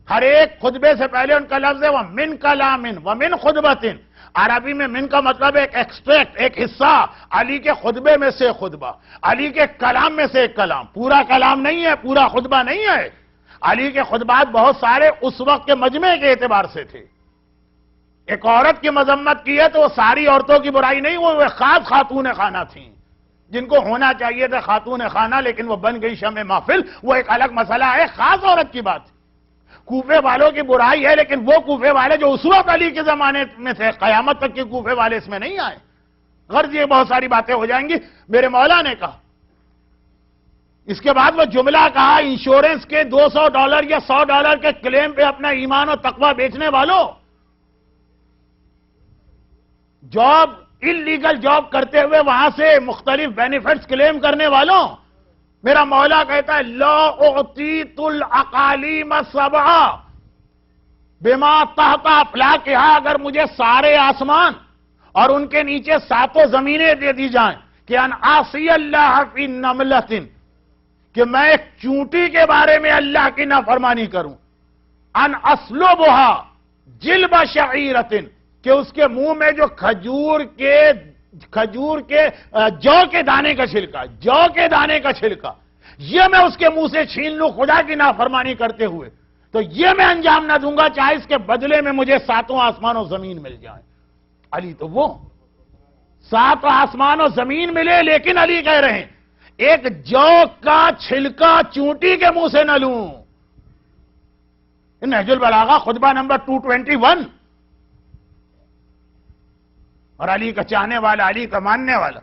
ہر ایک خطبے سے پہلے ان کا لفظ ہے وَمِن کَلَامٍ وَمِن خُطْبَةٍ. عربی میں من کا مطلب ایک ایکسٹریکٹ، ایک حصہ. علی کے خطبے میں سے خطبہ، علی کے کلام میں سے ایک کلام. پورا کلام نہیں ہے، پورا خطبہ نہیں ہے. علی کے خطبات بہت سارے اس وقت کے مجمع کے اعتبار سے تھے. ایک عورت کی مذمت کی ہے تو وہ ساری عورتوں کی برائی نہیں، وہ خاص خاتون خانہ تھیں جن کو ہونا چاہیے تھا خاتون خانہ، لیکن وہ بن گئی شمع محفل. وہ ایک الگ مسئلہ ہے، خاص عورت کی بات. کوفے والوں کی برائی ہے، لیکن وہ کوفے والے جو اس وقت علی کے زمانے میں تھے، قیامت تک کے کوفے والے اس میں نہیں آئے. غرض یہ بہت ساری باتیں ہو جائیں گی. میرے مولا نے کہا، اس کے بعد وہ جملہ کہا انشورنس کے $200 یا $100 کے کلیم پہ اپنا ایمان و تقوی بیچنے والوں، جاب انلیگل جاب کرتے ہوئے وہاں سے مختلف بینیفٹس کلیم کرنے والوں، میرا مولا کہتا ہے لا اعطیت الاقالیم السبع بما تحت افلاکہا. اگر مجھے سارے آسمان اور ان کے نیچے 7 زمینیں دے دی جائیں کہ ان عاصی اللہ فی نملۃ، کہ میں ایک چونٹی کے بارے میں اللہ کی نافرمانی کروں، ان اسلبھا جلب شعیرۃ، کہ اس کے منہ میں جو کھجور کے جو کے دانے کا چھلکا، جو کے دانے کا چھلکا، یہ میں اس کے منہ سے چھین لوں خدا کی نافرمانی کرتے ہوئے، تو یہ میں انجام نہ دوں گا چاہے اس کے بدلے میں مجھے 7 آسمان و زمین مل جائیں. علی تو وہ 7 آسمان و زمین ملے، لیکن علی کہہ رہے ہیں ایک جو کا چھلکا چونٹی کے منہ سے نہ لوں. نہج البلاغہ خطبہ نمبر 221. اور علی کا چاہنے والا، علی کا ماننے والا،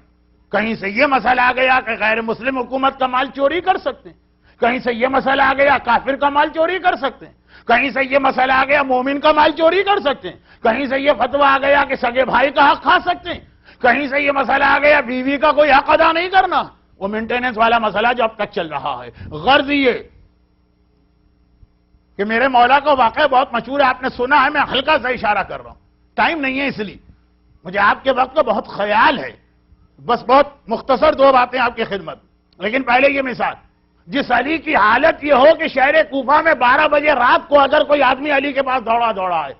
کہیں سے یہ مسئلہ آ گیا کہ غیر مسلم حکومت کا مال چوری کر سکتے ہیں، کہیں سے یہ مسئلہ آ گیا کافر کا مال چوری کر سکتے ہیں، کہیں سے یہ مسئلہ آ گیا مومن کا مال چوری کر سکتے ہیں، کہیں سے یہ فتویٰ آ گیا کہ سگے بھائی کا حق کھا سکتے ہیں، کہیں سے یہ مسئلہ آ گیا بیوی کا کوئی حق ادا نہیں کرنا. وہ مینٹیننس والا مسئلہ جو اب تک چل رہا ہے. غرض یہ کہ میرے مولا کو واقعہ بہت مشہور ہے، آپ نے سنا ہے، میں ہلکا سا اشارہ کر رہا ہوں، ٹائم نہیں ہے اس لیے. مجھے آپ کے وقت کا بہت خیال ہے، بس بہت مختصر 2 باتیں آپ کی خدمت. لیکن پہلے یہ مثال، جس علی کی حالت یہ ہو کہ شہر کوفہ میں 12 بجے رات کو اگر کوئی آدمی علی کے پاس دوڑا آئے،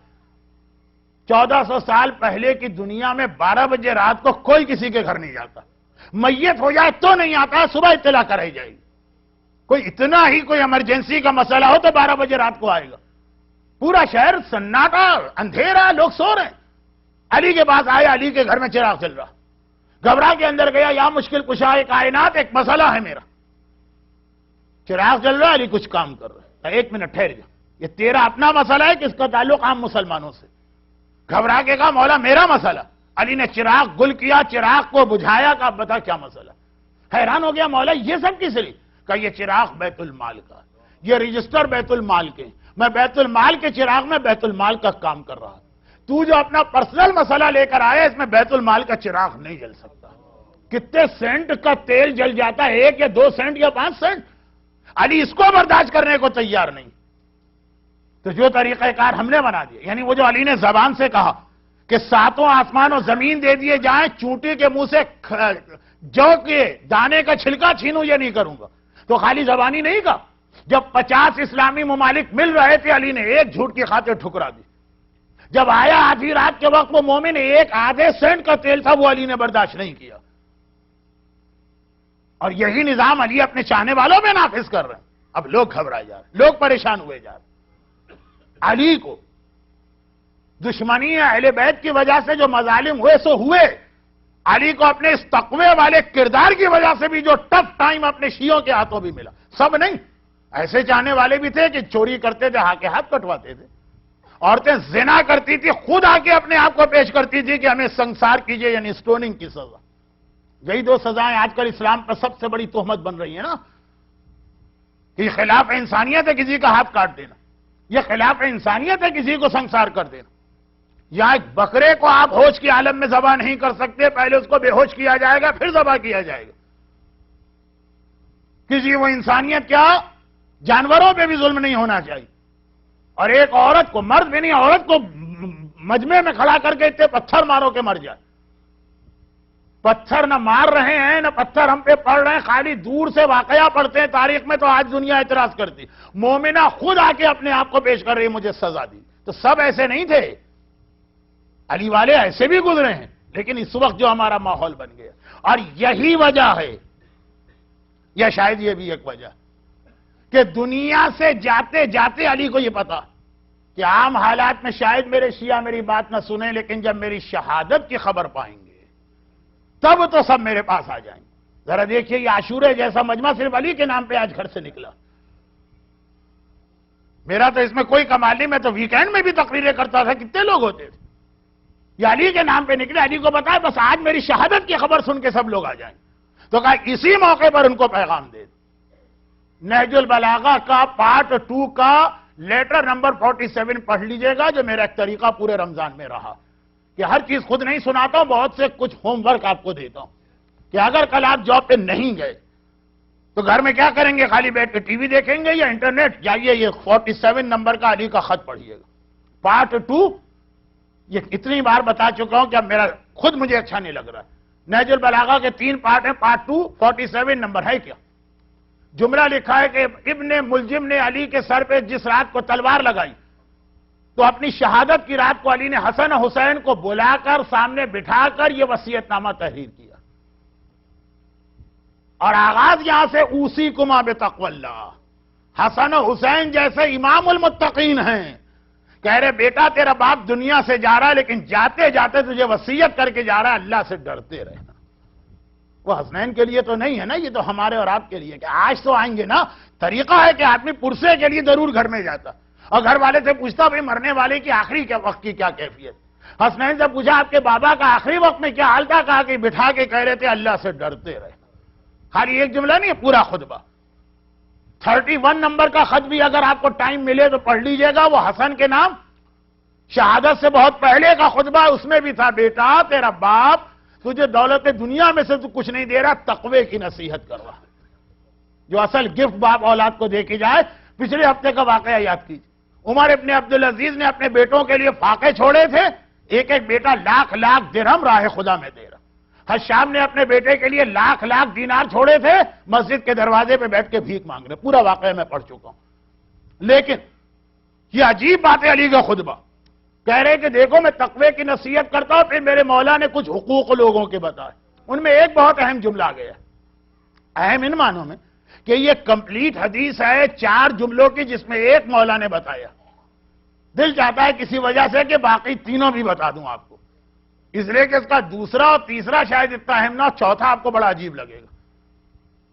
1400 سال پہلے کی دنیا میں 12 بجے رات کو کوئی کسی کے گھر نہیں جاتا. میت ہو جائے تو نہیں آتا، صبح اطلاع کرائی جائے گی. کوئی اتنا ہی کوئی ایمرجنسی کا مسئلہ ہو تو 12 بجے رات کو آئے گا. پورا شہر سناٹا، اندھیرا، لوگ سو رہے ہیں. علی کے پاس آیا، علی کے گھر میں چراغ چل رہا، گھبرا کے اندر گیا، یا مشکل کشا کائنات ایک مسئلہ ہے میرا. چراغ چل رہا، علی کچھ کام کر رہا ہے. 1 منٹ ٹھہر جا، یہ تیرا اپنا مسئلہ ہے کہ اس کا تعلق عام مسلمانوں سے؟ گھبرا کے کہا مولا میرا مسئلہ. علی نے چراغ گل کیا، چراغ کو بجھایا، کہا بتا کیا مسئلہ. حیران ہو گیا مولا یہ سب کس لیے؟ کہا یہ چراغ بیت المال کا، یہ رجسٹر بیت المال کے، میں بیت المال کے چراغ میں بیت المال کا کام کر رہا. تو جو اپنا پرسنل مسئلہ لے کر آیا اس میں بیت المال کا چراغ نہیں جل سکتا. کتنے سینٹ کا تیل جل جاتا ہے، 1 یا 2 سینٹ یا 5 سینٹ. علی اس کو برداشت کرنے کو تیار نہیں. تو جو طریقہ کار ہم نے بنا دیا، یعنی وہ جو علی نے زبان سے کہا کہ ساتوں آسمان و زمین دے دیے جائیں، چونٹی کے منہ سے جو کے دانے کا چھلکا چھینوں یہ نہیں کروں گا، تو خالی زبانی نہیں کہا. جب 50 اسلامی ممالک مل رہے تھے، علی نے ایک جھوٹ کی خاطر ٹھکرا دی. جب آیا آدھی رات کے وقت وہ مومن ایک آدھے سینٹ کا تیل تھا، وہ علی نے برداشت نہیں کیا. اور یہی نظام علی اپنے چاہنے والوں میں نافذ کر رہے ہیں. اب لوگ گھبرائے جا رہے، لوگ پریشان ہوئے جا رہے. علی کو دشمنی اہل بیت کی وجہ سے جو مظالم ہوئے سو ہوئے، علی کو اپنے اس تقوی والے کردار کی وجہ سے بھی جو ٹف ٹائم اپنے شیعوں کے ہاتھوں بھی ملا. سب نہیں، ایسے چاہنے والے بھی تھے کہ چوری کرتے تھے، ہاتھ کٹواتے تھے. عورتیں زنا کرتی تھی، خود آ کے اپنے آپ کو پیش کرتی تھی کہ ہمیں سنسار کیجئے، یعنی سٹوننگ کی سزا. یہی دو سزائیں آج کل اسلام پر سب سے بڑی تہمت بن رہی ہیں نا، کہ یہ خلاف انسانیت ہے کسی کا ہاتھ کاٹ دینا، یہ خلاف انسانیت ہے کسی کو سنسار کر دینا. یا ایک بکرے کو آپ ہوش کی عالم میں ذبح نہیں کر سکتے، پہلے اس کو بے ہوش کیا جائے گا پھر ذبح کیا جائے گا. کسی وہ انسانیت کیا، جانوروں پہ بھی ظلم نہیں ہونا چاہیے. اور ایک عورت کو، مرد بھی نہیں، عورت کو مجمع میں کھڑا کر کے اتنے پتھر مارو کہ مر جائے. پتھر نہ مار رہے ہیں نہ پتھر ہم پہ پڑ رہے ہیں، خالی دور سے واقعہ پڑھتے ہیں تاریخ میں تو آج دنیا اعتراض کرتی. مومنہ خود آ کے اپنے آپ کو پیش کر رہی مجھے سزا دی. تو سب ایسے نہیں تھے، علی والے ایسے بھی گزرے ہیں، لیکن اس وقت جو ہمارا ماحول بن گیا، اور یہی وجہ ہے، یا شاید یہ بھی ایک وجہ کہ دنیا سے جاتے جاتے علی کو یہ پتا کہ عام حالات میں شاید میرے شیعہ میری بات نہ سنیں، لیکن جب میری شہادت کی خبر پائیں گے تب تو سب میرے پاس آ جائیں گے. ذرا دیکھیے یہ عاشورے جیسا مجمع صرف علی کے نام پہ آج گھر سے نکلا. میرا تو اس میں کوئی کمال نہیں، میں تو ویکینڈ میں بھی تقریریں کرتا تھا، کتنے لوگ ہوتے تھے. یہ علی کے نام پہ نکلے، علی کو بتایا بس آج میری شہادت کی خبر سن کے سب لوگ آ جائیں. تو کہا اسی موقع پر ان کو پیغام دے. نہج البلاغہ کا پارٹ 2 کا لیٹر نمبر 47 پڑھ لیجئے گا، جو میرا ایک طریقہ پورے رمضان میں رہا کہ ہر چیز خود نہیں سناتا ہوں، بہت سے کچھ ہوم ورک آپ کو دیتا ہوں کہ اگر کل آپ جاب پہ نہیں گئے تو گھر میں کیا کریں گے، خالی بیٹھ کے ٹی وی دیکھیں گے یا انٹرنیٹ. جائیے یہ 47 نمبر کا علی کا خط پڑھیے گا، پارٹ 2. یہ اتنی بار بتا چکا ہوں کہ اب میرا خود مجھے اچھا نہیں لگ رہا. نہج البلاغہ کے 3 پارٹ ہیں، پارٹ 2 47 نمبر ہے. کیا جملہ لکھا ہے کہ ابن ملجم نے علی کے سر پہ جس رات کو تلوار لگائی تو اپنی شہادت کی رات کو علی نے حسن حسین کو بلا کر سامنے بٹھا کر یہ وصیت نامہ تحریر کیا. اور آغاز یہاں سے اوصیکما بتقوی اللہ. حسن حسین جیسے امام المتقین ہیں، کہہ رہے بیٹا تیرا باپ دنیا سے جا رہا ہے، لیکن جاتے جاتے تجھے وصیت کر کے جا رہا ہے اللہ سے ڈرتے رہنا. وہ حسنین کے لیے تو نہیں ہے نا، یہ تو ہمارے اور آپ کے لیے کہ آج تو آئیں گے نا. طریقہ ہے کہ آدمی پرسے کے لیے ضرور گھر میں جاتا اور گھر والے سے پوچھتا بھائی مرنے والے کی آخری وقت کی کیا کیفیت. حسنین سے پوچھا آپ کے بابا کا آخری وقت میں کیا حال تھا، کہا کہ بٹھا کے کہہ رہے تھے اللہ سے ڈرتے رہنا. خالی ایک جملہ نہیں ہے، پورا خطبہ. 31 نمبر کا خط بھی اگر آپ کو ٹائم ملے تو پڑھ لیجئے گا، وہ حسن کے نام شہادت سے بہت پہلے کا خطبہ. اس میں بھی تھا بیٹا تیرا باپ تجھے دولت دنیا میں سے تو کچھ نہیں دے رہا، تقوی کی نصیحت کر رہا. جو اصل گفٹ باپ اولاد کو دے کے جائے. پچھلے ہفتے کا واقعہ یاد کیجیے، عمر ابن عبدالعزیز نے اپنے بیٹوں کے لیے فاقے چھوڑے تھے. ایک ایک بیٹا لاکھ لاکھ درہم راہ خدا میں دے رہا. حشام نے اپنے بیٹے کے لیے لاکھ لاکھ دینار چھوڑے تھے، مسجد کے دروازے پہ بیٹھ کے بھیک مانگ رہے. پورا واقعہ میں پڑھ چکا ہوں. لیکن یہ عجیب بات ہے، علی کا خطبہ کہہ رہے کہ دیکھو میں تقوی کی نصیحت کرتا ہوں. پھر میرے مولا نے کچھ حقوق لوگوں کے بتائے. ان میں ایک بہت اہم جملہ آ گیا، اہم ان معنوں میں کہ یہ کمپلیٹ حدیث ہے 4 جملوں کی، جس میں ایک مولا نے بتایا. دل چاہتا ہے کسی وجہ سے کہ باقی تینوں بھی بتا دوں آپ کو، اس لیے کہ اس کا دوسرا اور تیسرا شاید اتنا اہم نہ، چوتھا آپ کو بڑا عجیب لگے گا.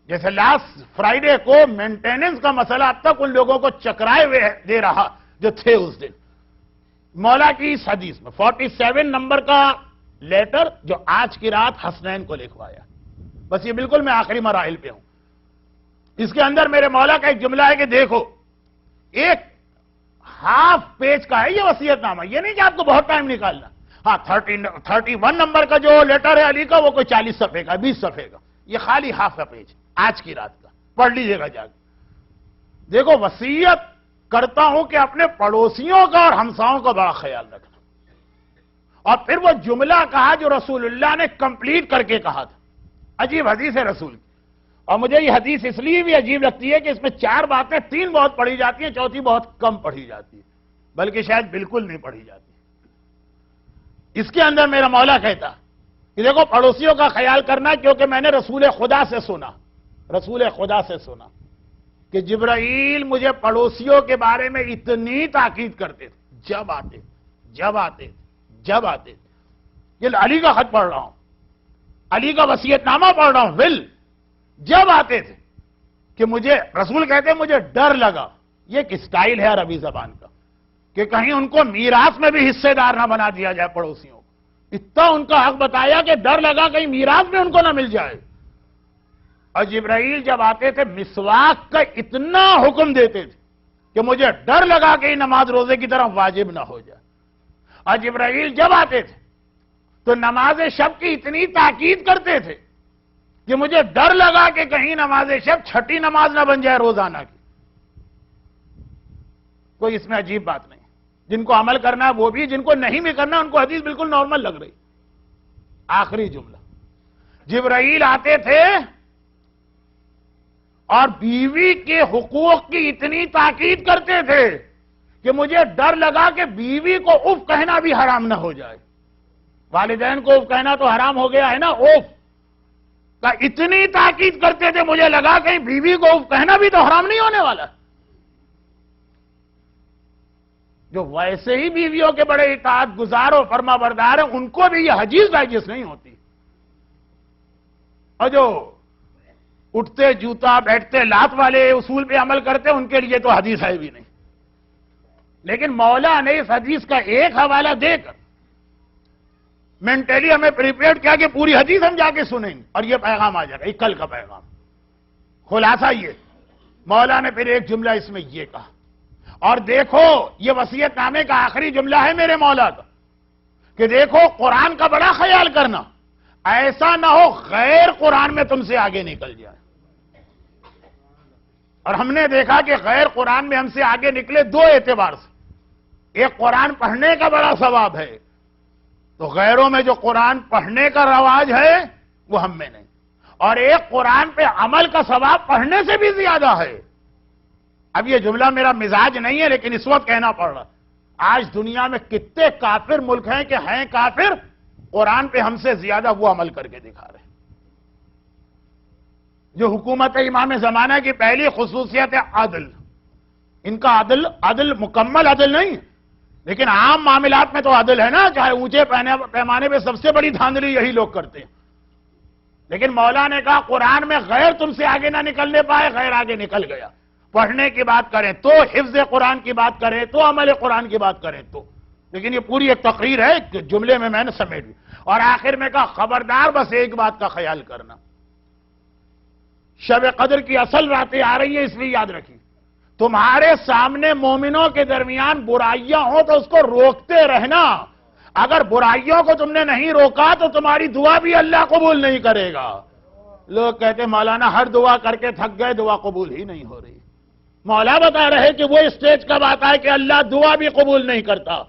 جیسے لاسٹ فرائیڈے کو مینٹیننس کا مسئلہ اب تک ان لوگوں کو چکرائے ہوئے دے رہا جو تھے اس دن. مولا کی اس حدیث میں 47 نمبر کا لیٹر جو آج کی رات حسنین کو لکھوایا. بس یہ بالکل میں آخری مراحل پہ ہوں. اس کے اندر میرے مولا کا ایک جملہ ہے کہ دیکھو ایک ہاف پیج کا ہے یہ وصیت نامہ. یہ نہیں کہ آپ کو بہت ٹائم نکالنا. ہاں 31 نمبر کا جو لیٹر ہے علی کا وہ کوئی 40 صفحے کا 20 صفحے کا. یہ خالی ہاف کا پیج آج کی رات کا، پڑھ لیجئے گا جا کے. دیکھو وصیت کرتا ہوں کہ اپنے پڑوسیوں کا اور ہمساؤں کا بڑا خیال رکھنا. اور پھر وہ جملہ کہا جو رسول اللہ نے کمپلیٹ کر کے کہا تھا. عجیب حدیث ہے رسول کی. اور مجھے یہ حدیث اس لیے بھی عجیب لگتی ہے کہ اس میں 4 باتیں، 3 بہت پڑھی جاتی ہیں، چوتھی بہت کم پڑھی جاتی ہے، بلکہ شاید بالکل نہیں پڑھی جاتی. اس کے اندر میرا مولا کہتا کہ دیکھو پڑوسیوں کا خیال کرنا، کیونکہ میں نے رسول خدا سے سنا کہ جبرائیل مجھے پڑوسیوں کے بارے میں اتنی تاکید کرتے تھے. جب آتے یہ علی کا خط پڑھ رہا ہوں، علی کا وصیت نامہ پڑھ رہا ہوں، جب آتے تھے کہ مجھے رسول کہتے مجھے ڈر لگا. یہ ایک اسٹائل ہے عربی زبان کا کہ کہیں ان کو میراث میں بھی حصے دار نہ بنا دیا جائے پڑوسیوں کو. اتنا ان کا حق بتایا کہ ڈر لگا کہیں میراث میں ان کو نہ مل جائے. اور جبرائیل جب آتے تھے مسواک کا اتنا حکم دیتے تھے کہ مجھے ڈر لگا کہ نماز روزے کی طرح واجب نہ ہو جائے. اور جبرائیل جب آتے تھے تو نماز شب کی اتنی تاکید کرتے تھے کہ مجھے ڈر لگا کہ کہیں نماز شب چھٹی نماز نہ بن جائے روزانہ کی. کوئی اس میں عجیب بات نہیں. جن کو عمل کرنا ہے وہ بھی، جن کو نہیں بھی کرنا ان کو حدیث بالکل نارمل لگ رہی. آخری جملہ، جبرائیل آتے تھے اور بیوی کے حقوق کی اتنی تاکید کرتے تھے کہ مجھے ڈر لگا کہ بیوی کو اف کہنا بھی حرام نہ ہو جائے. والدین کو اف کہنا تو حرام ہو گیا ہے نا، اف کا اتنی تاکید کرتے تھے مجھے لگا کہ بیوی کو اف کہنا بھی تو حرام نہیں ہونے والا. جو ویسے ہی بیویوں کے بڑے اطاعت گزار و فرما بردار ہیں ان کو بھی یہ حدیث ڈائجسٹ نہیں ہوتی. اور جو اٹھتے جوتا بیٹھتے لات والے اصول پہ عمل کرتے ان کے لیے تو حدیث ہے بھی نہیں. لیکن مولا نے اس حدیث کا ایک حوالہ دے کر مینٹلی ہمیں پریپیئرڈ کیا کہ پوری حدیث ہم جا کے سنیں گے اور یہ پیغام آ جائے گا. کل کا پیغام خلاصہ یہ مولا نے پھر ایک جملہ اس میں یہ کہا. اور دیکھو یہ وصیت نامے کا آخری جملہ ہے میرے مولا کا کہ دیکھو قرآن کا بڑا خیال کرنا، ایسا نہ ہو غیر قرآن میں تم سے آگے نکل جائے. اور ہم نے دیکھا کہ غیر قرآن میں ہم سے آگے نکلے 2 اعتبار سے. ایک قرآن پڑھنے کا بڑا ثواب ہے، تو غیروں میں جو قرآن پڑھنے کا رواج ہے وہ ہم میں نہیں. اور ایک قرآن پہ عمل کا ثواب پڑھنے سے بھی زیادہ ہے. اب یہ جملہ میرا مزاج نہیں ہے لیکن اس وقت کہنا پڑ رہا. آج دنیا میں کتنے کافر ملک ہیں کہ ہیں کافر، قرآن پہ ہم سے زیادہ وہ عمل کر کے دکھا رہے ہیں. جو حکومت امام زمانہ کی پہلی خصوصیت ہے عدل. ان کا عدل مکمل عدل نہیں لیکن عام معاملات میں تو عدل ہے نا، چاہے اونچے پیمانے پہ سب سے بڑی دھاندلی یہی لوگ کرتے ہیں. لیکن مولا نے کہا قرآن میں غیر تم سے آگے نہ نکلنے پائے، غیر آگے نکل گیا. پڑھنے کی بات کریں تو، حفظ قرآن کی بات کریں تو، عمل قرآن کی بات کریں تو. لیکن یہ پوری ایک تقریر ہے کہ جملے میں نے سمیٹ دی. اور آخر میں کہا خبردار بس ایک بات کا خیال کرنا، شب قدر کی اصل راتیں آ رہی ہیں اس لیے یاد رکھیے تمہارے سامنے مومنوں کے درمیان برائیاں ہوں تو اس کو روکتے رہنا. اگر برائیوں کو تم نے نہیں روکا تو تمہاری دعا بھی اللہ قبول نہیں کرے گا. لوگ کہتے مولانا ہر دعا کر کے تھک گئے، دعا قبول ہی نہیں ہو رہی. مولا بتا رہے کہ وہ اسٹیج کب آتا ہے کہ اللہ دعا بھی قبول نہیں کرتا.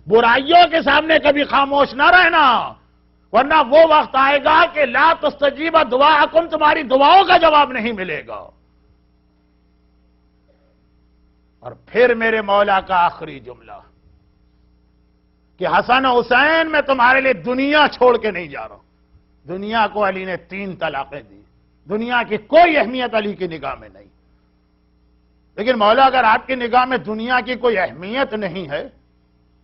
برائیوں کے سامنے کبھی خاموش نہ رہنا، ورنہ وہ وقت آئے گا کہ لا تستجیب دعاءکم، تمہاری دعاؤں کا جواب نہیں ملے گا. اور پھر میرے مولا کا آخری جملہ کہ حسن و حسین میں تمہارے لیے دنیا چھوڑ کے نہیں جا رہا ہوں. دنیا کو علی نے 3 طلاقیں دی. دنیا کی کوئی اہمیت علی کی نگاہ میں نہیں. لیکن مولا اگر آپ کی نگاہ میں دنیا کی کوئی اہمیت نہیں ہے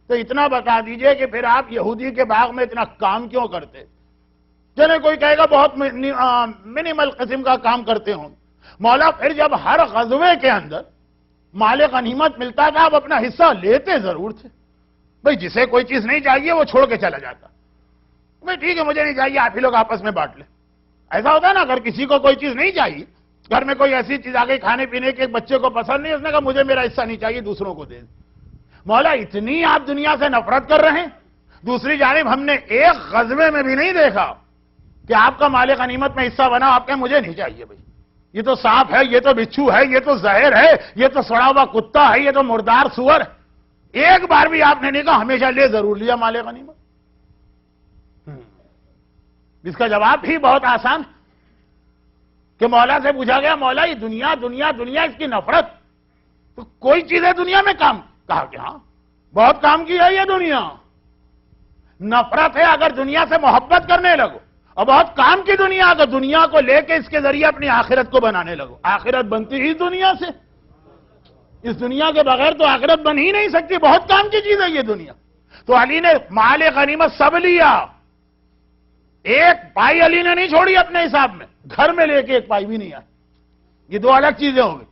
تو اتنا بتا دیجئے کہ پھر آپ یہودی کے باغ میں اتنا کام کیوں کرتے؟ چلے کوئی کہے گا بہت منیمل قسم کا کام کرتے ہوں. مولا پھر جب ہر غزوے کے اندر مال غنیمت ملتا تھا آپ اپنا حصہ لیتے ضرور تھے. بھئی جسے کوئی چیز نہیں چاہیے وہ چھوڑ کے چلا جاتا. بھئی ٹھیک ہے مجھے نہیں چاہیے، آپ ہی لوگ آپس میں بانٹ لیں. ایسا ہوتا ہے نا اگر کسی کو کوئی چیز نہیں چاہیے، گھر میں کوئی ایسی چیز آ گئی کھانے پینے کے، ایک بچے کو پسند نہیں، اس نے کہا مجھے میرا حصہ نہیں چاہیے دوسروں کو دے دیں. مولا اتنی آپ دنیا سے نفرت کر رہے ہیں. دوسری جانب ہم نے ایک غزوے میں بھی نہیں دیکھا کہ آپ کا مال غنیمت میں حصہ بنا آپ کہیں مجھے نہیں چاہیے. بھائی یہ تو سانپ ہے، یہ تو بچھو ہے، یہ تو زہر ہے، یہ تو سڑا ہوا کتا ہے، یہ تو مردار سور ہے. ایک بار بھی آپ نے نہیں کہا ہمیشہ لے ضرور لیا مال غنیمت. اس کا جواب بھی بہت آسان کہ مولا سے پوچھا گیا مولا یہ دنیا دنیا دنیا اس کی نفرت تو کوئی چیز ہے دنیا میں کام؟ کہا کہ ہاں بہت کام کی ہے یہ دنیا. نفرت ہے اگر دنیا سے محبت کرنے لگو، اور بہت کام کی دنیا اگر دنیا کو لے کے اس کے ذریعے اپنی آخرت کو بنانے لگو. آخرت بنتی ہی دنیا سے، اس دنیا کے بغیر تو آخرت بن ہی نہیں سکتی. بہت کام کی چیز ہے یہ دنیا. تو علی نے مال غنیمت سب لیا، ایک پائی علی نے نہیں چھوڑی اپنے حساب میں، گھر میں لے کے ایک پائی بھی نہیں آئی. یہ دو الگ چیزیں ہوں گی.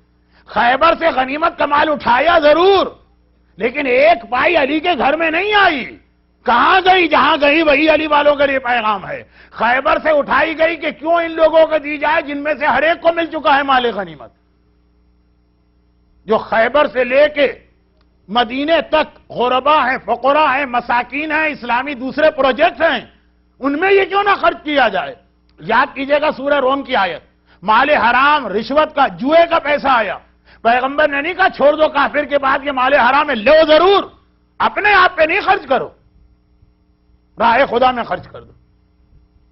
خیبر سے غنیمت کا مال اٹھایا ضرور، لیکن ایک پائی علی کے گھر میں نہیں آئی. کہاں گئی؟ جہاں گئی وہی علی والوں کے لیے پیغام ہے. خیبر سے اٹھائی گئی کہ کیوں ان لوگوں کو دی جائے جن میں سے ہر ایک کو مل چکا ہے مال غنیمت. جو خیبر سے لے کے مدینے تک غربا ہیں، فقراء ہیں، مساکین ہیں، اسلامی دوسرے پروجیکٹ ہیں، ان میں یہ کیوں نہ خرچ کیا جائے. یاد کیجئے گا سورہ روم کی آیت، مال حرام، رشوت کا، جوئے کا پیسہ آیا. پیغمبر نے نہیں کہا چھوڑ دو کافر کے بعد یہ مال حرام ہے، لو ضرور، اپنے آپ پہ نہیں خرچ کرو، راہ خدا میں خرچ کر دو.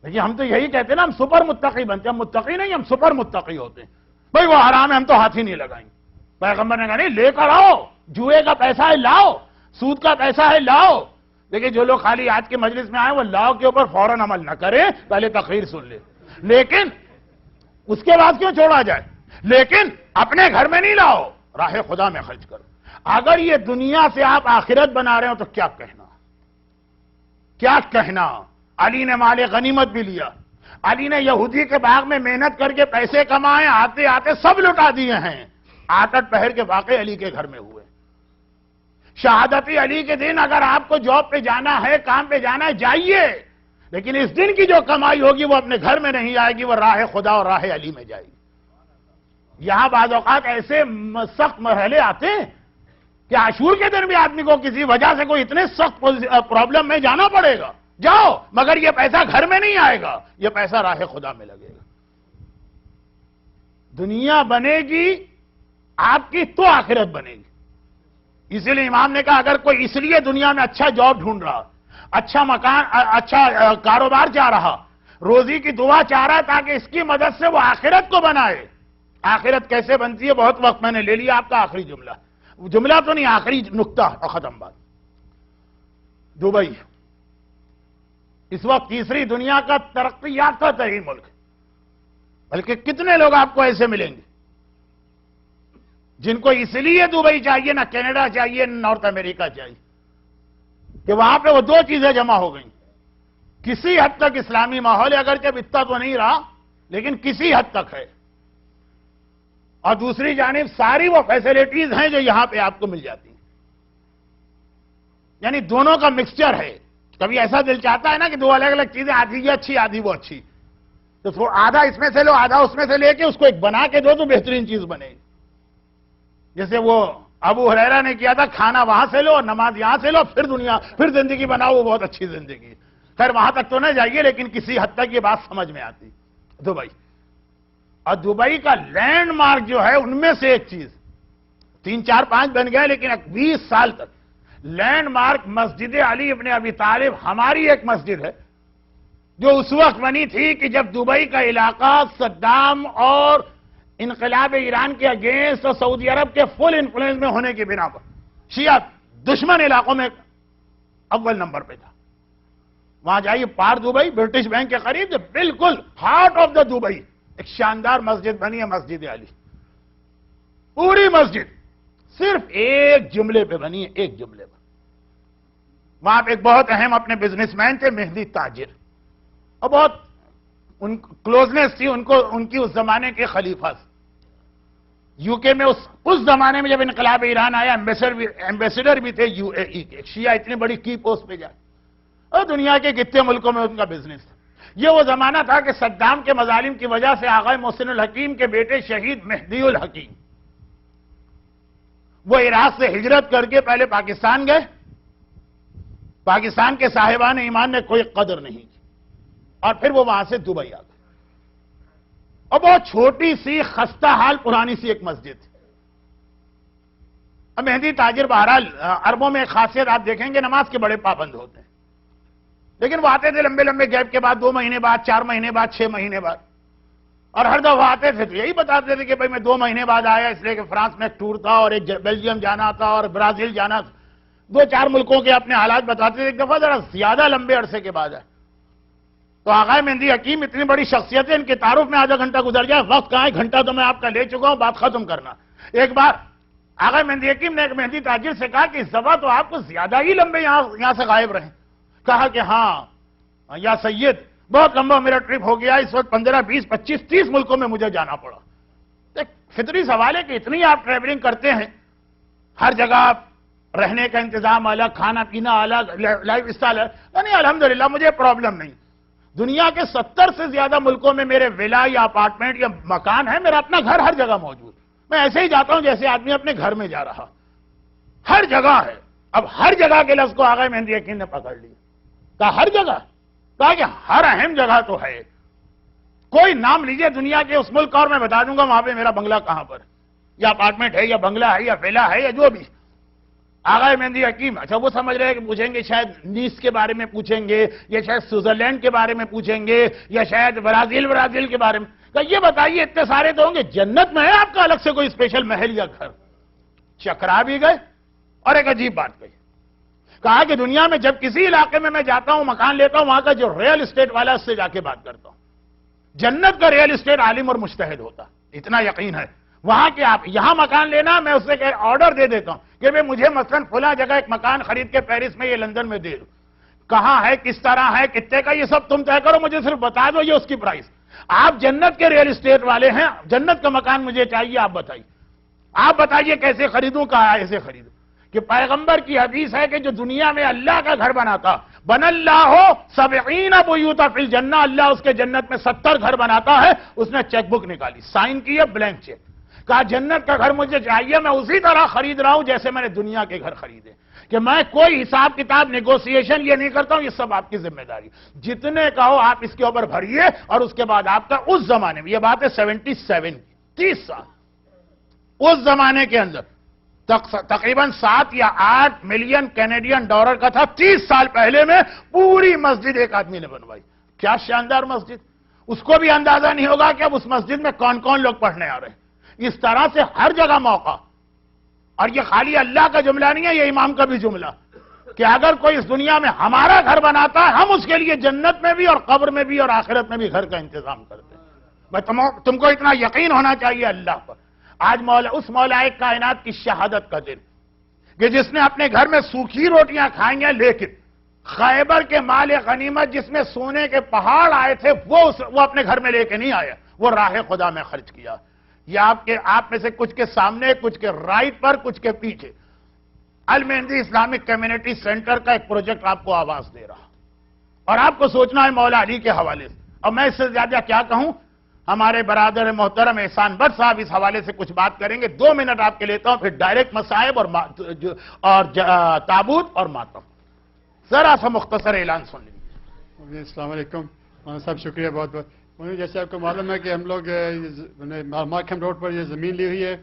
لیکن ہم تو یہی کہتے ہیں نا ہم سپر متقی بنتے ہیں. ہم متقی نہیں، ہم سپر متقی ہوتے ہیں. بھئی وہ حرام ہے ہم تو ہاتھ ہی نہیں لگائیں گے. پیغمبر نے کہا نہیں لے کر آؤ، جوئے کا پیسہ ہے لاؤ، سود کا پیسہ ہے لاؤ. لیکن جو لوگ خالی آج کے مجلس میں آئے وہ لاؤ کے اوپر فوراً عمل نہ کرے، پہلے تقریر سن لے، لیکن اس کے بعد کیوں چھوڑا جائے. لیکن اپنے گھر میں نہیں لاؤ، راہ خدا میں خرچ کرو. اگر یہ دنیا سے آپ آخرت بنا رہے ہو تو کیا کہنا، کیا کہنا. علی نے مال غنیمت بھی لیا. علی نے یہودی کے باغ میں محنت کر کے پیسے کمائے، آتے آتے سب لٹا دیے ہیں. آٹٹ پہر کے واقعے علی کے گھر میں ہوئے. شہادتی علی کے دن اگر آپ کو جاب پہ جانا ہے، کام پہ جانا ہے، جائیے، لیکن اس دن کی جو کمائی ہوگی وہ اپنے گھر میں نہیں آئے گی، وہ راہ خدا اور راہ علی میں جائے گی. یہاں بعض اوقات ایسے سخت مرحلے آتے ہیں کہ عاشور کے دن بھی آدمی کو کسی وجہ سے کوئی اتنے سخت پرابلم میں جانا پڑے گا. جاؤ، مگر یہ پیسہ گھر میں نہیں آئے گا، یہ پیسہ راہ خدا میں لگے گا. دنیا بنے گی آپ کی تو آخرت بنے گی. اسی لیے امام نے کہا اگر کوئی اس لیے دنیا میں اچھا جاب ڈھونڈ رہا، اچھا مکان، اچھا کاروبار چاہ رہا، روزی کی دعا چاہ رہا تاکہ اس کی مدد سے وہ آخرت کو بنائے. آخرت کیسے بنتی ہے بہت وقت میں نے لے لیا. آپ کا آخری جملہ تو نہیں، آخری نقطہ اور ختم بات. دبئی اس وقت تیسری دنیا کا ترقی یافتہ ترین ملک ہے. بلکہ کتنے لوگ آپ کو ایسے ملیں گے جن کو اس لیے دبئی چاہیے، نہ کینیڈا چاہیے، نہ نارتھ امریکہ چاہیے، کہ وہاں پہ وہ دو چیزیں جمع ہو گئیں. کسی حد تک اسلامی ماحول ہے، اگرچہ اتنا تو نہیں رہا لیکن کسی حد تک ہے، اور دوسری جانب ساری وہ فیسلٹیز ہیں جو یہاں پہ آپ کو مل جاتی ہیں. یعنی دونوں کا مکسچر ہے. کبھی ایسا دل چاہتا ہے نا کہ دو الگ الگ چیزیں، آدھی یہ اچھی آدھی وہ اچھی، تو آدھا اس میں سے لو آدھا اس میں سے لے کے اس کو ایک بنا کے دو تو بہترین چیز بنے گی. جیسے وہ ابو ہریرہ نے کیا تھا، کھانا وہاں سے لو اور نماز یہاں سے لو، پھر زندگی بناؤ، وہ بہت اچھی زندگی. خیر وہاں تک تو نہ جائیے لیکن کسی حد تک یہ بات سمجھ میں آتی. دبئی، اور دبئی کا لینڈ مارک جو ہے ان میں سے ایک چیز 3 4 5 بن گئے، لیکن 20 سال تک لینڈ مارک مسجد علی ابن ابی طالب ہماری ایک مسجد ہے جو اس وقت بنی تھی کہ جب دبئی کا علاقہ صدام اور انقلاب ایران کے اگینسٹ اور سعودی عرب کے فل انفلوئنس میں ہونے کی بنا پر شیعہ دشمن علاقوں میں اول نمبر پہ تھا. وہاں جائیے پار دبئی برٹش بینک کے قریب، جو بالکل ہارٹ آف دا دبئی ایک شاندار مسجد بنی ہے مسجد علی. پوری مسجد صرف ایک جملے پہ بنی ہے، ایک جملے پر. وہاں پہ ایک بہت اہم اپنے بزنس مین تھے مہدی تاجر، اور بہت ان کلوزنس تھی ان کی اس زمانے کے خلیفہ سے. یو کے میں اس زمانے میں جب انقلاب ایران آیا ایمبیسیڈر بھی تھے یو اے ای کے. شیعہ اتنی بڑی کی پوسٹ پہ جائے، اور دنیا کے کتنے ملکوں میں ان کا بزنس تھا. یہ وہ زمانہ تھا کہ صدام کے مظالم کی وجہ سے آغا محسن الحکیم کے بیٹے شہید مہدی الحکیم وہ عراق سے ہجرت کر کے پہلے پاکستان گئے. پاکستان کے صاحبان ایمان نے کوئی قدر نہیں کی، اور پھر وہ وہاں سے دبئی آ گئے. اور بہت چھوٹی سی خستہ حال پرانی سی ایک مسجد تھی. اب مہندی تاجر بہرحال عربوں میں ایک خاصیت آپ دیکھیں گے نماز کے بڑے پابند ہوتے ہیں، لیکن وہ آتے تھے لمبے لمبے گیپ کے بعد، 2 مہینے بعد، 4 مہینے بعد، 6 مہینے بعد، اور ہر دفعہ آتے تھے تو یہی بتاتے تھے کہ بھائی میں 2 مہینے بعد آیا اس لیے کہ فرانس میں ایک ٹور تھا اور ایک بیلجیم جانا تھا اور برازیل جانا تھا. 2-4 ملکوں کے اپنے حالات بتاتے تھے. ایک دفعہ ذرا زیادہ لمبے عرصے کے بعد ہے تو آغا مہندی حکیم اتنی بڑی شخصیت ہے، ان کے تعارف میں آدھا گھنٹہ گزر جائے، وقت کہاں ہے، گھنٹہ تو میں آپ کا لے چکا ہوں، بات ختم کرنا. ایک بار آغا مہندی حکیم نے ایک مہندی تاجر سے کہا کہ اس دفعہ تو آپ کو زیادہ ہی لمبے یہاں سے غائب رہیں. کہا کہ ہاں یا سید بہت لمبا میرا ٹرپ ہو گیا، اس وقت 15 20 25 30 ملکوں میں مجھے جانا پڑا. ایک فطری سوال ہے کہ اتنی آپ ٹریولنگ کرتے ہیں، ہر جگہ آپ رہنے کا انتظام الگ، کھانا پینا الگ، لائف اسٹائل ہے. نہیں الحمدللہ مجھے پرابلم نہیں. دنیا کے 70 سے زیادہ ملکوں میں میرے ولا یا اپارٹمنٹ یا مکان ہے، میرا اپنا گھر ہر جگہ موجود. میں ایسے ہی جاتا ہوں جیسے آدمی اپنے گھر میں جا رہا، ہر جگہ ہے. اب ہر جگہ کے لفظ کو آغا مہندی حکیم نے پکڑ لیا. کہا ہر جگہ، کہا کہ ہر اہم جگہ تو ہے. کوئی نام لیجئے دنیا کے اس ملک اور میں بتا دوں گا وہاں پہ میرا بنگلہ کہاں پر، یا اپارٹمنٹ ہے یا بنگلہ ہے یا ویلا ہے یا جو بھی. آغا مہندی حکیم اچھا وہ سمجھ رہے ہیں کہ پوچھیں گے شاید نیس کے بارے میں پوچھیں گے، یا شاید سوئٹزرلینڈ کے بارے میں پوچھیں گے، یا شاید برازیل کے بارے میں. کہ یہ بتائیے اتنے سارے تو ہوں گے، جنت میں ہے آپ کا الگ سے کوئی اسپیشل محل یا گھر؟ چکرا بھی گئے اور ایک عجیب بات کہی. کہا کہ دنیا میں جب کسی علاقے میں جاتا ہوں، مکان لیتا ہوں، وہاں کا جو ریل اسٹیٹ والا اس سے جا کے بات کرتا ہوں. جنت کا ریل اسٹیٹ عالم اور مجتہد ہوتا، اتنا یقین ہے. وہاں کے آپ یہاں مکان لینا، میں اس سے آرڈر دے دیتا ہوں کہ بھئی مجھے مثلا فلاں جگہ ایک مکان خرید کے پیرس میں یا لندن میں دے دو. کہاں ہے، کس طرح ہے، کتنے کا، یہ سب تم طے کرو، مجھے صرف بتا دو یہ اس کی پرائس. آپ جنت کے ریل اسٹیٹ والے ہیں، جنت کا مکان مجھے چاہیے، آپ بتائیے. آپ بتائیے کیسے خریدوں، کہا ایسے خریدوں. کہ پیغمبر کی حدیث ہے کہ جو دنیا میں اللہ کا گھر بناتا، بن اللہ 70 بیوتا فی الجنہ، اللہ اس کے جنت میں 70 گھر بناتا ہے. اس نے چیک بک نکالی، سائن کی ہے، بلینک چیک. کہا جنت کا گھر مجھے چاہیے، میں اسی طرح خرید رہا ہوں جیسے میں نے دنیا کے گھر خریدے. کہ میں کوئی حساب کتاب نیگوسیشن یہ نہیں کرتا ہوں، یہ سب آپ کی ذمہ داری. جتنے کہو آپ اس کے اوپر بھریے، اور اس کے بعد آپ کا اس زمانے میں، یہ بات ہے 77 30 سال، اس زمانے کے اندر تقریباً 7 یا 8 ملین کینیڈین ڈالر کا تھا. 30 سال پہلے میں پوری مسجد ایک آدمی نے بنوائی. کیا شاندار مسجد. اس کو بھی اندازہ نہیں ہوگا کہ اب اس مسجد میں کون کون لوگ پڑھنے آ رہے ہیں. اس طرح سے ہر جگہ موقع. اور یہ خالی اللہ کا جملہ نہیں ہے، یہ امام کا بھی جملہ، کہ اگر کوئی اس دنیا میں ہمارا گھر بناتا ہے، ہم اس کے لیے جنت میں بھی اور قبر میں بھی اور آخرت میں بھی گھر کا انتظام کرتے ہیں. بھائی تم کو اتنا یقین ہونا چاہیے اللہ پر. آج اس مولا کائنات کی شہادت کا دن کہ جس نے اپنے گھر میں سوکھی روٹیاں کھائیں گے، لیکن خیبر کے مال غنیمت جس میں سونے کے پہاڑ آئے تھے وہ اپنے گھر میں لے کے نہیں آیا، وہ راہ خدا میں خرچ کیا. یہ آپ میں سے کچھ کے سامنے، کچھ کے رائٹ پر، کچھ کے پیچھے المہندی اسلامک کمیونٹی سینٹر کا ایک پروجیکٹ آپ کو آواز دے رہا، اور آپ کو سوچنا ہے مولا علی کے حوالے سے. اور میں اس سے زیادہ کیا کہوں. ہمارے برادر محترم احسان بٹ صاحب اس حوالے سے کچھ بات کریں گے. 2 منٹ آپ کے لیتا ہوں، پھر ڈائریکٹ مصائب اور تابوت اور ماتم. ذرا سا مختصر اعلان سن لیجیے. السلام علیکم مولانا صاحب، شکریہ بہت بہت. جیسے آپ کو معلوم ہے کہ ہم لوگ ماکھم روڈ پر یہ زمین لی ہوئی ہے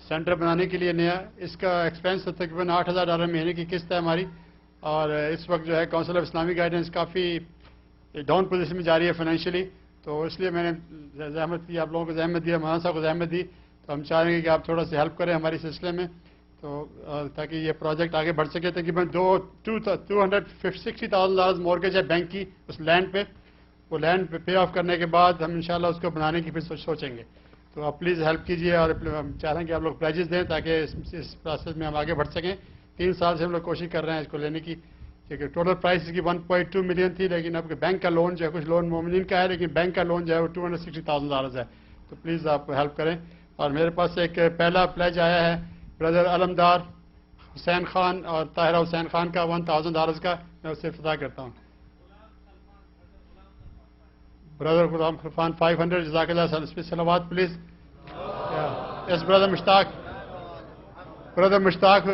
سینٹر بنانے کے لیے نیا. اس کا ایکسپینس تقریباً $8,000 مہینے کی قسط ہے ہماری. اور اس وقت جو ہے کونسل آف اسلامی گائیڈنس کافی ڈاؤن پوزیشن میں جاری ہے فائنینشلی، تو اس لیے میں نے زحمت کی، آپ لوگوں کو زحمت دیا، مولانا صاحب کو زحمت دی. تو ہم چاہیں گے کہ آپ تھوڑا سا ہیلپ کریں ہماری سلسلے میں، تو تاکہ یہ پروجیکٹ آگے بڑھ سکے. تقریباً $260,000 مورگیج ہے بینک کی اس لینڈ پہ. وہ لینڈ پے آف کرنے کے بعد ہم انشاءاللہ اس کو بنانے کی پھر سوچیں گے. تو آپ پلیز ہیلپ کیجئے، اور ہم چاہ رہے ہیں کہ آپ لوگ پلیجز دیں تاکہ اس پروسیس میں ہم آگے بڑھ سکیں. 3 سال سے ہم لوگ کوشش کر رہے ہیں اس کو لینے کی، کیونکہ ٹوٹل پرائس اس کی 1.2 ملین تھی، لیکن اب بینک کا لون جو ہے، کچھ لون مومنین کا ہے لیکن بینک کا لون جو ہے وہ $260,000 ہے. تو پلیز آپ ہیلپ کریں. اور میرے پاس ایک پہلا پلیج آیا ہے بردر علمدار حسین خان اور طاہرہ حسین خان کا $1,000 کا، میں اس سے افتتاح کرتا ہوں. برادر غلام خرفان 500. جزاک اللہ صلوات پلیز. یس برادر مشتاق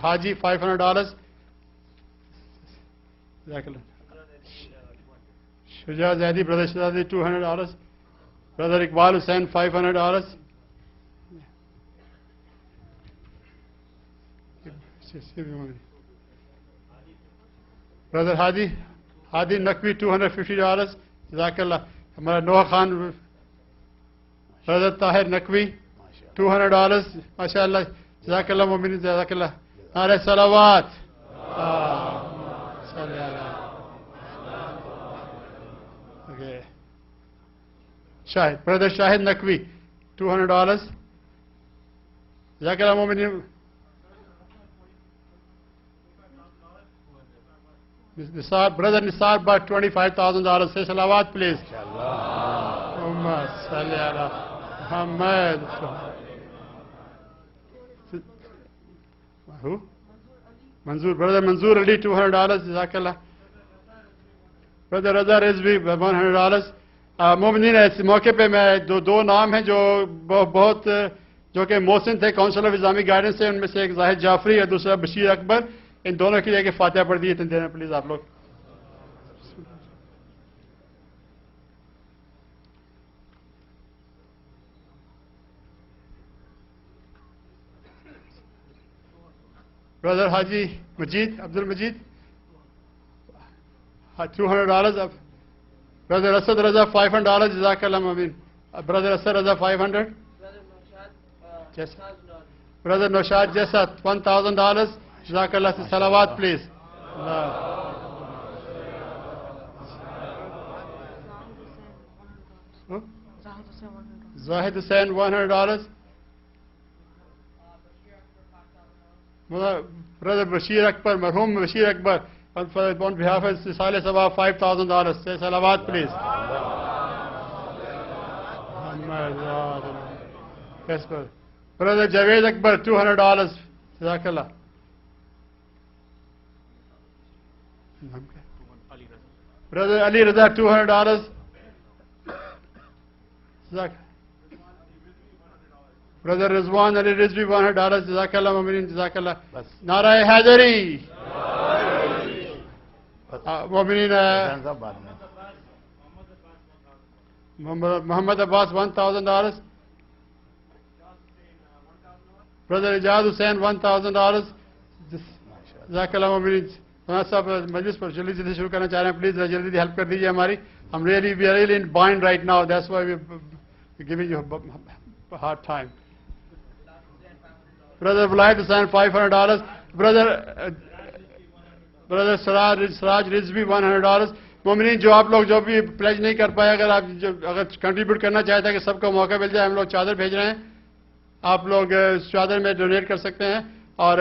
حاجی $500. جزاک اللہ. شجاع زیدی برادر شجاع Zaidi $200. Brother Iqbal Hussain, $500. Brother Hadi Naqvi, $250. Jazakallah. Hamara Noah Khan. Brother Tahir Naqvi, $200. MashaAllah. Jazakallah Mu'minin, Jazakallah. Nare Salawat. Okay. Brother Shahid Naqvi, $200. Jazakallah Mu'minin. Brother Nisar bought $25,000. Say salawat, please. Allahumma salli ala Muhammad. Who? Manzoor. Brother Manzoor Ali, $200. Jazakallah. Brother Raza Rizvi, $100. مومنین اس موقع پہ میں دو نام ہیں جو بہت جو کہ محسن تھے کونسل آف اسلامی گائیڈنس سے، ان میں سے ایک زاہد جعفری اور دوسرا بشیر اکبر. ان دونوں کے لیے کہ فاتحہ پڑھ دیے دینا پلیز آپ لوگ. برادر حاجی مجید Abdul Majeed $200. Brother Asad Raza, $500. Jazakallah Mu'min. Brother Asad Raza, $500. Brother Noshad Jasat, $1,000. Jazakallah. Salawat, please. Zahid Hussain, $100. Brother Bashir Akbar, Marhum Bashir Akbar, on behalf of Saleh Sabah, $5,000. Say salawat, please. Yes, brother. Brother Javed Akbar, $200. Jazakallah. Brother Ali Raza, $200. Jazakallah. Brother Rizwan Ali Rizvi, $100. Jazakallah Mu'minin, Jazakallah. Nara Haidari. Mu'minin. Muhammad Abbas, $1,000. Brother Ijaz Hussain, $1,000. Jazakallah Mu'minin. صاحب مجلس پر جلدی جلدی شروع کرنا چاہ رہے ہیں, please جلدی ہیلپ کر دیجیے ہماری. ہم we are really in bind right now, that's why we're giving you a hard time. Brother Vilayat Hussain, $500. Brother Siraj Rizvi, $100. مومنین جو آپ لوگ جو بھی پلیج نہیں کر پائے, اگر آپ اگر کنٹریبیوٹ کرنا چاہتے ہیں کہ سب کو موقع مل جائے, ہم لوگ چادر بھیج رہے ہیں, آپ لوگ چادر میں ڈونیٹ کر سکتے ہیں. اور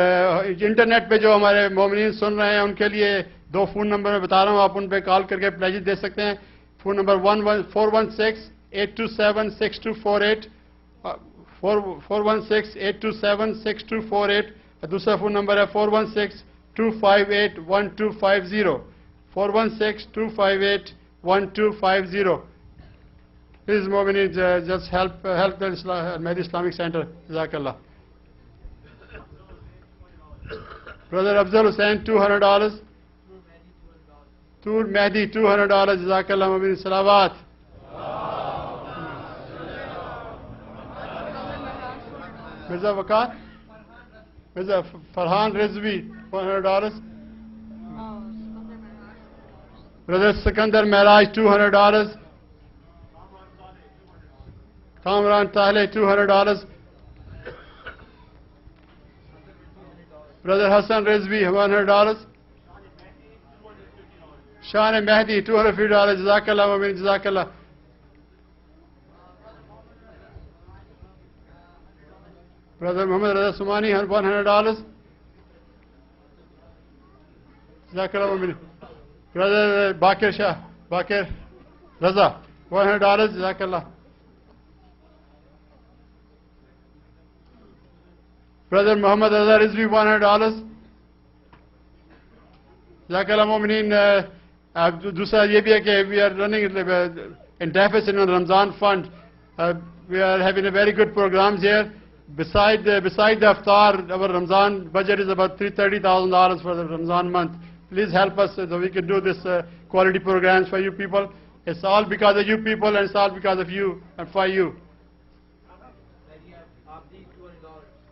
انٹرنیٹ پہ جو ہمارے مومنین سن رہے ہیں ان کے لیے 2 فون نمبر میں بتا رہا ہوں, آپ ان پہ کال کر کے پلیجز دے سکتے ہیں. Phone number 416-827-6248, 416-827-6248. دوسرا فون نمبر ہے 416-258-1250, 416-258-1250. Please مومنین just help the Mehdi Islamic Center. Jazakallah. Brother Afzal Hussain, $200. Tur Mehdi, $200. Jazakallah Mu'min. Salawat. Mirza Waqar. Mirza Farhan Rizvi, $100. Brother Sikandar Mehraj, $200. Kamran Tahle, $200. Brother Hassan Rizvi, $100. Shan Mehdi, $250. Jazakallah Mu'min, Jazakallah. Brother Muhammad Raza Sumani, $100. Jazakallah Mu'min. Brother Bakir Shah, Bakir Raza, $100. Jazakallah. Brother Muhammad Raza Rizvi, $100. Jazakallah Mu'mineen. دوسرا یہ بھی ہے کہ we are running in deficit on Ramzan fund. We are having a very good programs here. Beside the iftar, our Ramzan budget is about $30,000 for the Ramzan month. Please help us so we can do this quality programs for you people. It's all because of you people, and it's all because of you and for you.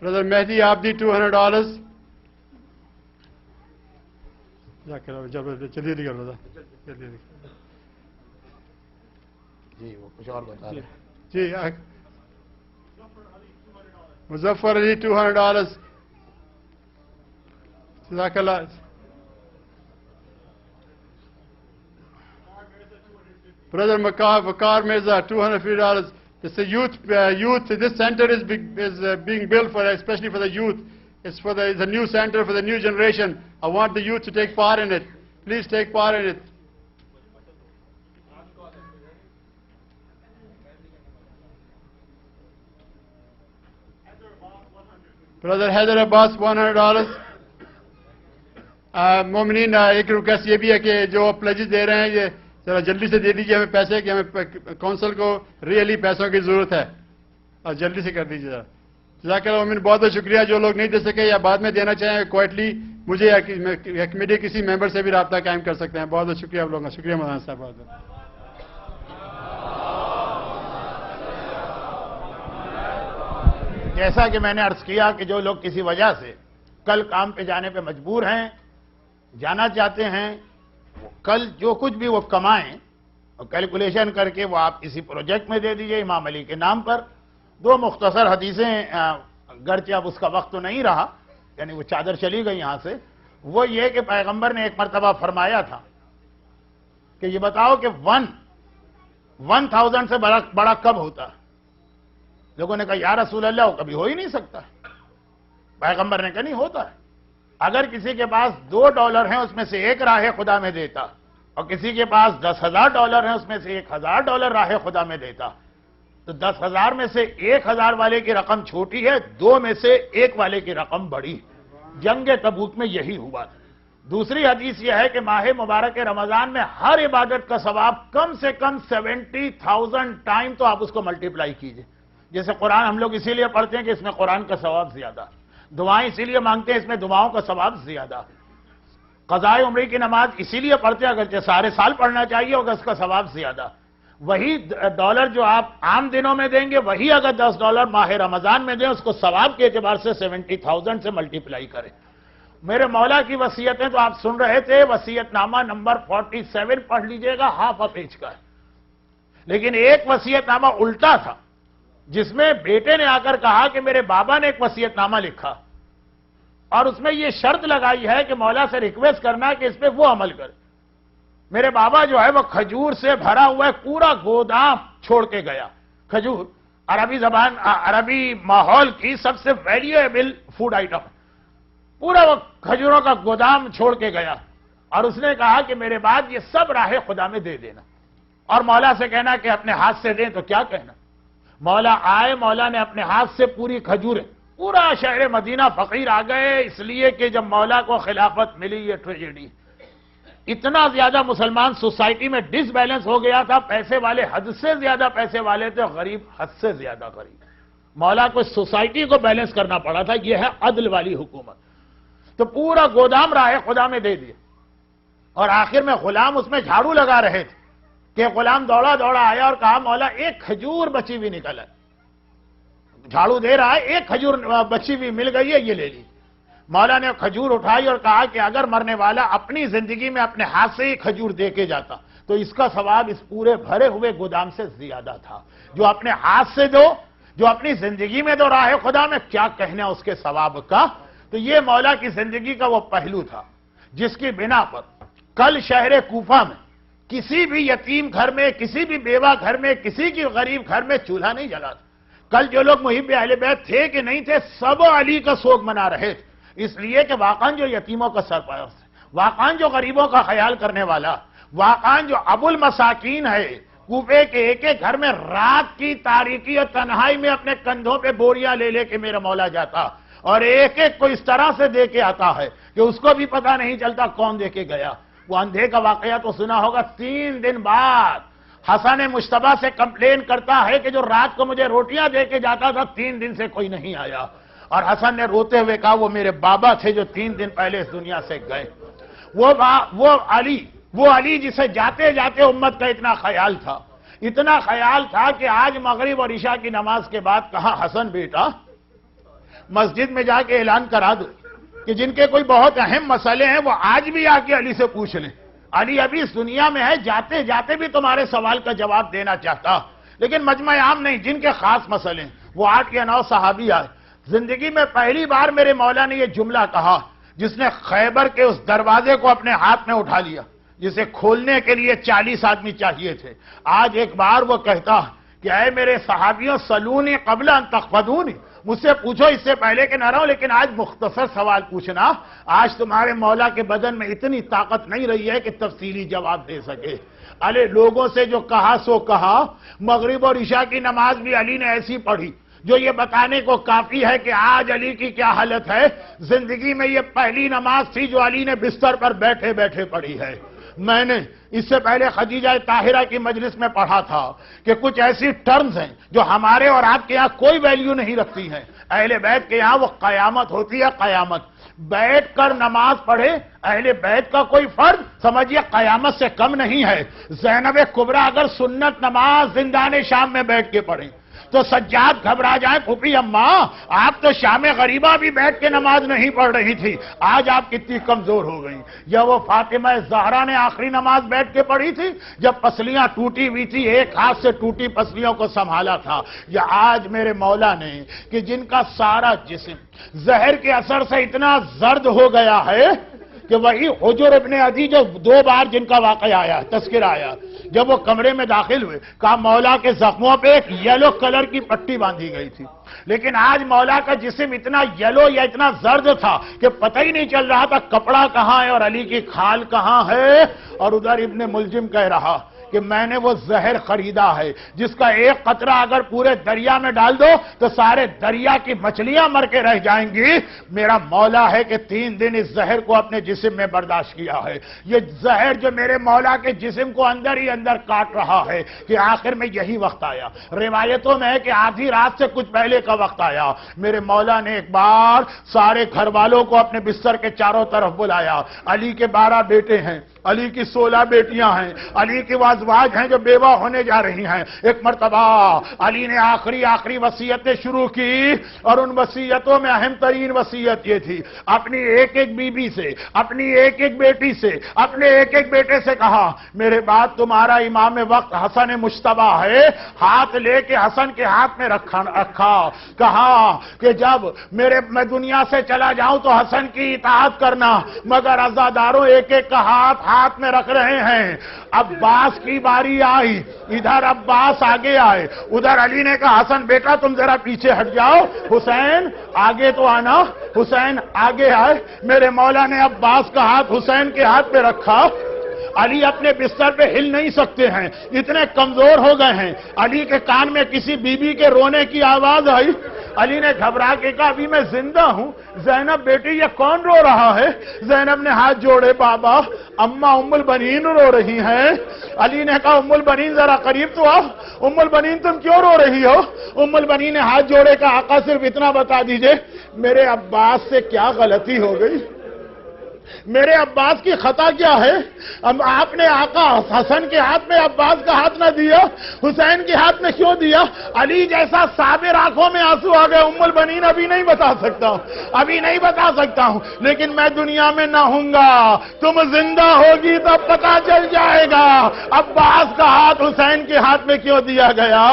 Brother Mehdi Abdi, $200. چلیے دکھا brother. جی وہ کچھ اور بتا رہے جی مظفر علی $200. جزاک اللہ. Brother Waqar Mirza, $250. It's a youth. This center is being built for, especially for the youth. It's a new center for the new generation. I want the youth to take part in it. Please take part in it. Brother Heather Abbas, $100. مومنین ایک request یہ بھی ہے کہ جو pledges دے رہے ہیں یہ ذرا جلدی سے دے دیجیے ہمیں پیسے، کہ ہمیں کونسل کو ریئلی پیسوں کی ضرورت ہے، اور جلدی سے کر دیجیے ذرا. جزاک اللہ مومن. بہت بہت شکریہ. جو لوگ نہیں دے سکے یا بعد میں دینا چاہیں کوائٹلی مجھے یا کمیٹی کسی ممبر سے بھی رابطہ قائم کر سکتے ہیں. بہت بہت شکریہ آپ لوگوں کا. شکریہ مولانا صاحب. بہت بہت جیسا کہ میں نے عرض کیا کہ جو لوگ کسی وجہ سے کل کام پہ جانے پہ مجبور ہیں، جانا چاہتے ہیں، کل جو کچھ بھی وہ کمائیں اور کیلکولیشن کر کے وہ آپ کسی پروجیکٹ میں دے دیجئے امام علی کے نام پر. دو مختصر حدیثیں، گرچہ اب اس کا وقت تو نہیں رہا، یعنی وہ چادر چلی گئی یہاں سے. وہ یہ کہ پیغمبر نے ایک مرتبہ فرمایا تھا کہ یہ بتاؤ کہ 1000 سے بڑا کب ہوتا ہے؟ لوگوں نے کہا یا رسول اللہ وہ کبھی ہو ہی نہیں سکتا. پیغمبر نے کہا نہیں ہوتا ہے. اگر کسی کے پاس $2 ہیں اس میں سے ایک راہ خدا میں دیتا، اور کسی کے پاس $10,000 ہیں اس میں سے $1,000 راہ خدا میں دیتا، تو 10,000 میں سے 1,000 والے کی رقم چھوٹی ہے، 2 میں سے 1 والے کی رقم بڑی. جنگ تبوک میں یہی ہوا. دوسری حدیث یہ ہے کہ ماہ مبارک رمضان میں ہر عبادت کا ثواب کم سے کم 70,000 ٹائم تو آپ اس کو ملٹیپلائی کیجئے. جیسے قرآن ہم لوگ اسی لیے پڑھتے ہیں کہ اس میں قرآن کا ثواب زیادہ، دعائیں اسی لیے مانگتے ہیں اس میں دعاؤں کا ثواب زیادہ، قضاء عمرے کی نماز اسی لیے پڑھتے ہیں اگرچہ سارے سال پڑھنا چاہیے ہوگا اس کا ثواب زیادہ. وہی ڈالر جو آپ عام دنوں میں دیں گے وہی اگر $10 ماہ رمضان میں دیں اس کو ثواب کے اعتبار سے 70,000 سے ملٹیپلائی کریں. میرے مولا کی وصیتیں تو آپ سن رہے تھے، وصیت نامہ نمبر 47 پڑھ لیجئے گا، ½ پیج کا ہے. لیکن ایک وصیت نامہ الٹا تھا جس میں بیٹے نے آ کر کہا کہ میرے بابا نے ایک وصیت نامہ لکھا اور اس میں یہ شرط لگائی ہے کہ مولا سے ریکویسٹ کرنا کہ اس پہ وہ عمل کرے. میرے بابا جو ہے وہ کھجور سے بھرا ہوا ہے پورا گودام چھوڑ کے گیا. کھجور عربی ماحول کی سب سے ویلیویبل فوڈ آئٹم، پورا وہ کھجوروں کا گودام چھوڑ کے گیا اور اس نے کہا کہ میرے بعد یہ سب راہ خدا میں دے دینا اور مولا سے کہنا کہ اپنے ہاتھ سے دیں. تو کیا کہنا، مولا آئے، مولا نے اپنے ہاتھ سے پوری کھجوریں، پورا شہر مدینہ فقیر آ گئے، اس لیے کہ جب مولا کو خلافت ملی یہ ٹریجڈی. اتنا زیادہ مسلمان سوسائٹی میں ڈس بیلنس ہو گیا تھا، پیسے والے حد سے زیادہ پیسے والے تھے، غریب حد سے زیادہ غریب. مولا کو سوسائٹی کو بیلنس کرنا پڑا تھا. یہ ہے عدل والی حکومت. تو پورا گودام راہ خدا میں دے دیا اور آخر میں غلام اس میں جھاڑو لگا رہے تھے کہ غلام دوڑا آیا اور کہا مولا ایک کھجور بچی ہوئی نکل ہے. جھاڑو دے رہا ہے، ایک کھجور بچی ہوئی مل گئی ہے، یہ لے لی. مولا نے کھجور اٹھائی اور کہا کہ اگر مرنے والا اپنی زندگی میں اپنے ہاتھ سے ہی کھجور دے کے جاتا تو اس کا ثواب اس پورے بھرے ہوئے گودام سے زیادہ تھا. جو اپنے ہاتھ سے دو، جو اپنی زندگی میں دو راہ خدا میں، کیا کہنا اس کے ثواب کا. تو یہ مولا کی زندگی کا وہ پہلو تھا جس کی بنا پر کل شہر کوفہ میں کسی بھی یتیم گھر میں، کسی بھی بیوہ گھر میں، کسی کی غریب گھر میں چولہا نہیں جلا تھا. کل جو لوگ محب اہل بیت تھے کہ نہیں تھے، سب علی کا سوگ منا رہے تھے، اس لیے کہ واقعاً جو یتیموں کا سرپرست ہے، واقعاً جو غریبوں کا خیال کرنے والا، واقعاً جو ابو المساکین ہے، کوفے کے ایک ایک گھر میں رات کی تاریکی اور تنہائی میں اپنے کندھوں پہ بوریاں لے لے کے میرا مولا جاتا اور ایک ایک کو اس طرح سے دے کے آتا ہے کہ اس کو بھی پتہ نہیں چلتا کون دے کے گیا. وہ اندھے کا واقعہ تو سنا ہوگا. 3 دن بعد حسن مشتبہ سے کمپلین کرتا ہے کہ جو رات کو مجھے روٹیاں دے کے جاتا تھا 3 دن سے کوئی نہیں آیا. اور حسن نے روتے ہوئے کہا وہ میرے بابا تھے جو 3 دن پہلے اس دنیا سے گئے. وہ علی وہ علی جسے جاتے جاتے امت کا اتنا خیال تھا کہ آج مغرب اور عشاء کی نماز کے بعد کہا حسن بیٹا مسجد میں جا کے اعلان کرا دو کہ جن کے کوئی بہت اہم مسئلے ہیں وہ آج بھی آ کے علی سے پوچھ لیں. علی ابھی اس دنیا میں ہے, جاتے جاتے بھی تمہارے سوال کا جواب دینا چاہتا, لیکن مجمع عام نہیں, جن کے خاص مسئلے ہیں وہ 8 یا 9 صحابی آئے. زندگی میں پہلی بار میرے مولا نے یہ جملہ کہا جس نے خیبر کے اس دروازے کو اپنے ہاتھ میں اٹھا لیا جسے کھولنے کے لیے 40 آدمی چاہیے تھے. آج ایک بار وہ کہتا کہ اے میرے صحابیوں سلونی قبل ان تخفضونی, مجھ سے پوچھو اس سے پہلے کہ نہ رہو, لیکن آج مختصر سوال پوچھنا. آج تمہارے مولا کے بدن میں اتنی طاقت نہیں رہی ہے کہ تفصیلی جواب دے سکے. ارے لوگوں سے جو کہا سو کہا. مغرب اور عشاء کی نماز بھی علی نے ایسی پڑھی جو یہ بتانے کو کافی ہے کہ آج علی کی کیا حالت ہے. زندگی میں یہ پہلی نماز تھی جو علی نے بستر پر بیٹھے بیٹھے پڑھی ہے. میں نے اس سے پہلے خدیجہ طاہرہ کی مجلس میں پڑھا تھا کہ کچھ ایسی ٹرمز ہیں جو ہمارے اور آپ کے ہاں کوئی ویلیو نہیں رکھتی ہیں. اہل بیت کے ہاں وہ قیامت ہوتی ہے, قیامت. بیٹھ کر نماز پڑھے اہل بیت کا کوئی فرد سمجھیے قیامت سے کم نہیں ہے. زینب کبریٰ اگر سنت نماز زندان شام میں بیٹھ کے پڑھیں تو سجاد گھبرا جائیں, پھوپھی اماں آپ تو شام غریبہ بھی بیٹھ کے نماز نہیں پڑھ رہی تھی, آج آپ کتنی کمزور ہو گئیں. یا وہ فاطمہ زہرا نے آخری نماز بیٹھ کے پڑھی تھی جب پسلیاں ٹوٹی ہوئی تھی, ایک ہاتھ سے ٹوٹی پسلیوں کو سنبھالا تھا. یا آج میرے مولا نے کہ جن کا سارا جسم زہر کے اثر سے اتنا زرد ہو گیا ہے کہ وہی حجر ابن عدی جو 2 بار جن کا واقعہ آیا, تذکرہ آیا, جب وہ کمرے میں داخل ہوئے کہا مولا کے زخموں پہ ایک یلو کلر کی پٹی باندھی گئی تھی. لیکن آج مولا کا جسم اتنا یلو یا اتنا زرد تھا کہ پتہ ہی نہیں چل رہا تھا کپڑا کہاں ہے اور علی کی کھال کہاں ہے. اور ادھر ابن ملجم کہہ رہا کہ میں نے وہ زہر خریدا ہے جس کا ایک قطرہ اگر پورے دریا میں ڈال دو تو سارے دریا کی مچھلیاں مر کے رہ جائیں گی. میرا مولا ہے کہ 3 دن اس زہر کو اپنے جسم میں برداشت کیا ہے. یہ زہر جو میرے مولا کے جسم کو اندر ہی اندر کاٹ رہا ہے کہ آخر میں یہی وقت آیا. روایتوں میں ہے کہ آدھی رات سے کچھ پہلے کا وقت آیا. میرے مولا نے ایک بار سارے گھر والوں کو اپنے بستر کے چاروں طرف بلایا. علی کے 12 بیٹے ہیں, علی کی 16 بیٹیاں ہیں, علی کی ازواج ہیں جو بیوہ ہونے جا رہی ہیں. ایک مرتبہ علی نے آخری وصیتیں شروع کی اور ان وصیتوں میں اہم ترین وصیت یہ تھی اپنی ایک بیوی سے, اپنی ایک بیٹی سے, اپنے ایک بیٹے سے کہا میرے بعد تمہارا امام وقت حسن مجتبی ہے. ہاتھ لے کے حسن کے ہاتھ میں رکھا. کہا کہ جب میں دنیا سے چلا جاؤں تو حسن کی اطاعت کرنا, مگر عزاداروں ایک کا ہاتھ میں رکھ رہے ہیں. عباس کی باری آئی, ادھر عباس آگے آئے, ادھر علی نے کہا حسن بیٹا تم ذرا پیچھے ہٹ جاؤ, حسین آگے تو آنا. حسین آگے آئے. میرے مولا نے عباس کا ہاتھ حسین کے ہاتھ پہ رکھا. علی اپنے بستر پہ ہل نہیں سکتے ہیں, اتنے کمزور ہو گئے ہیں. علی کے کان میں کسی بیوی کے رونے کی آواز آئی. علی نے گھبرا کے کہا ابھی میں زندہ ہوں. زینب بیٹی یہ کون رو رہا ہے؟ زینب نے ہاتھ جوڑے, بابا اماں ام البنین رو رہی ہیں. علی نے کہا ام البنین ذرا قریب تو آؤ. ام البنین تم کیوں رو رہی ہو؟ ام البنین نے ہاتھ جوڑے کہا آقا صرف اتنا بتا دیجئے میرے عباس سے کیا غلطی ہو گئی, میرے عباس کی خطا کیا ہے؟ آپ نے آقا حسن کے ہاتھ میں عباس کا ہاتھ نہ دیا, حسین کے ہاتھ میں کیوں دیا؟ علی جیسا صابر آنکھوں میں آنسو آ گئے. ام البنین ابھی نہیں بتا سکتا ہوں, لیکن میں دنیا میں نہ ہوں گا, تم زندہ ہوگی تب پتا چل جائے گا عباس کا ہاتھ حسین کے ہاتھ میں کیوں دیا گیا.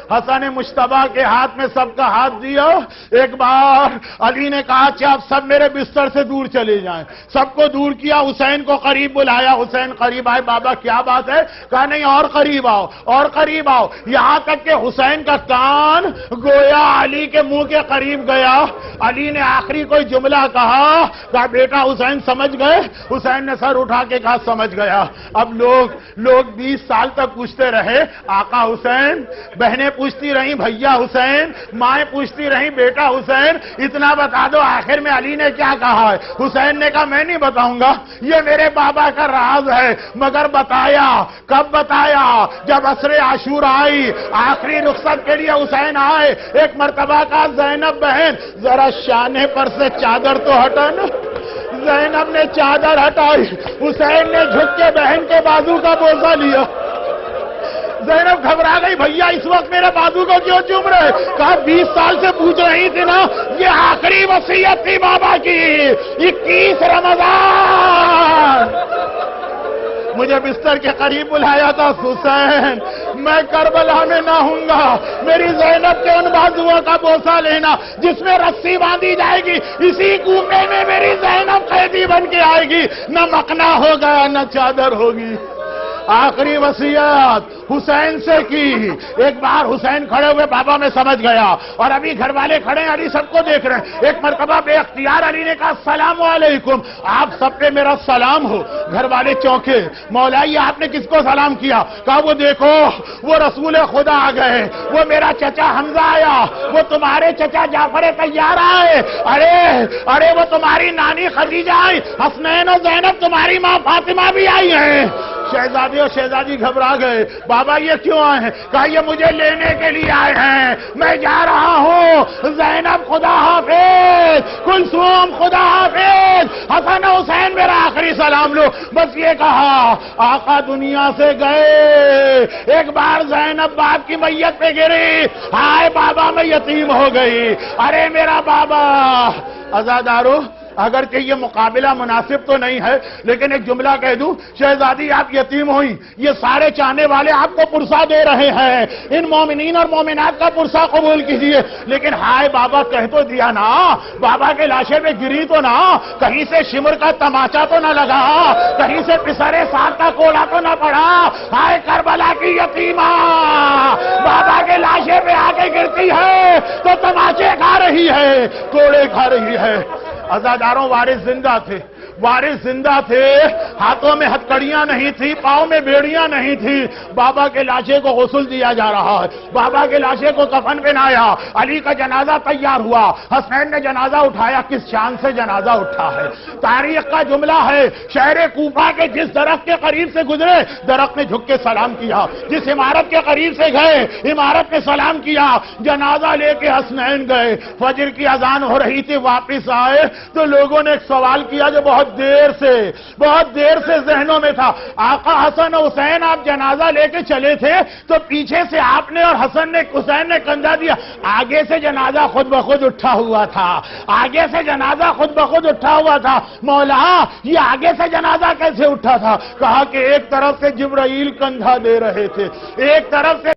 حسن مجتبی کے ہاتھ میں سب کا ہاتھ دیا. ایک بار علی نے کہا اچھا اب سب میرے بستر سے دور چلے جائیں. سب کو دور کیا, حسین کو قریب بلایا. حسین قریب آئے. بابا کیا بات ہے؟ کہا نہیں اور قریب آؤ. یہاں تک کہ حسین کا کان گویا علی کے منہ کے قریب گیا. علی نے آخری کوئی جملہ کہا بیٹا حسین سمجھ گئے؟ حسین نے سر اٹھا کے کہا سمجھ گیا. اب لوگ 20 سال تک پوچھتے رہے آقا حسین, بہنیں پوچھتی رہی بھیا حسین, مائیں پوچھتی رہی بیٹا حسین, اتنا بتا دو آخر میں علی نے کیا کہا ہے؟ حسین نے کہا میں نہیں بتاؤں گا, یہ میرے بابا کا راز ہے. مگر بتایا کب بتایا؟ جب عصر عاشورا آئی, آخری رخصت کے لیے حسین آئے. ایک مرتبہ کہا زینب بہن ذرا شانے پر سے چادر تو ہٹا نا. زینب نے چادر ہٹائی. حسین نے جھک کے بہن بازو کا بوسہ لیا۔ زینب گھبرا گئی، بھیا اس وقت میرے بازو کو کیوں چوم رہے؟ کہا 20 سال سے پوچھ رہی تھی نا، یہ آخری وصیت تھی بابا کی، 21 رمضان مجھے بستر کے قریب بلایا تھا، حسین میں کربلا میں نہ ہوں گا، میری زینب کے ان بازوؤں کا بوسہ لینا جس میں رسی باندھی جائے گی، اسی کوپے میں میری زینب قیدی بن کے آئے گی، نہ مکنا ہوگا نہ چادر ہوگی۔ آخری وصیت حسین سے کی۔ ایک بار حسین کھڑے ہوئے، بابا میں سمجھ گیا، اور ابھی گھر والے کھڑے ہیں، علی سب کو دیکھ رہے ہیں۔ ایک مرتبہ بے اختیار علی نے کہا السلام علیکم، آپ سب پہ میرا سلام ہو۔ گھر والے چونکے، مولا یہ آپ نے کس کو سلام کیا؟ کہا وہ دیکھو وہ رسول خدا آ گئے، وہ میرا چچا حمزہ آیا، وہ تمہارے چچا جعفر طیار آئے، ارے وہ تمہاری نانی خدیجہ آئی، حسنین و زینب تمہاری ماں فاطمہ بھی آئی ہیں۔ شہزادی اور شہزادی گھبرا گئے، بابا یہ کیوں آئے ہیں؟ کہا یہ مجھے لینے کے لیے آئے ہیں، میں جا رہا ہوں، زینب خدا حافظ، کلثوم خدا حافظ، حسن و حسین میرا آخری سلام لو۔ بس یہ کہا آقا دنیا سے گئے، ایک بار زینب باپ کی میت پہ گری، ہائے بابا میں یتیم ہو گئی، ارے میرا بابا۔ عزادارو اگرچہ یہ مقابلہ مناسب تو نہیں ہے، لیکن ایک جملہ کہہ دوں، شہزادی آپ یتیم ہوئی، یہ سارے چاہنے والے آپ کو پرسہ دے رہے ہیں، ان مومنین اور مومنات کا پرسہ قبول کیجئے، لیکن ہائے بابا کہہ تو دیا نا، بابا کے لاشے پہ گری تو نہ، کہیں سے شمر کا تماچا تو نہ لگا، کہیں سے پسرے ساتھ کا کوڑا تو نہ پڑا، ہائے کربلا کی یتیمہ بابا کے لاشے پہ آ کے گرتی ہے تو تماچے کھا رہی ہے، کوڑے کھا رہی ہے۔ عزاداروں وارث زندہ تھے، وارث زندہ تھے، ہاتھوں میں ہتکڑیاں نہیں تھی، پاؤں میں بیڑیاں نہیں تھی، بابا کے لاشے کو غسل دیا جا رہا ہے، بابا کے لاشے کو کفن پہنایا، علی کا جنازہ تیار ہوا، حسین نے جنازہ اٹھایا، کس شان سے جنازہ اٹھا ہے۔ تاریخ کا جملہ ہے، شہر کوفہ کے جس درخت کے قریب سے گزرے درخت نے جھک کے سلام کیا، جس عمارت کے قریب سے گئے عمارت نے سلام کیا، جنازہ لے کے حسنین گئے، فجر کی اذان ہو رہی تھی، واپس آئے تو لوگوں نے ایک سوال کیا جو بہت دیر سے ذہنوں میں تھا، آقا حسن و حسین آپ جنازہ لے کے چلے تھے تو پیچھے سے آپ نے اور حسین نے کندھا دیا، آگے سے جنازہ خود بخود اٹھا ہوا تھا، آگے سے جنازہ خود بخود اٹھا ہوا تھا، مولا یہ آگے سے جنازہ کیسے اٹھا تھا؟ کہا کہ ایک طرف سے جبرائیل کندھا دے رہے تھے، ایک طرف سے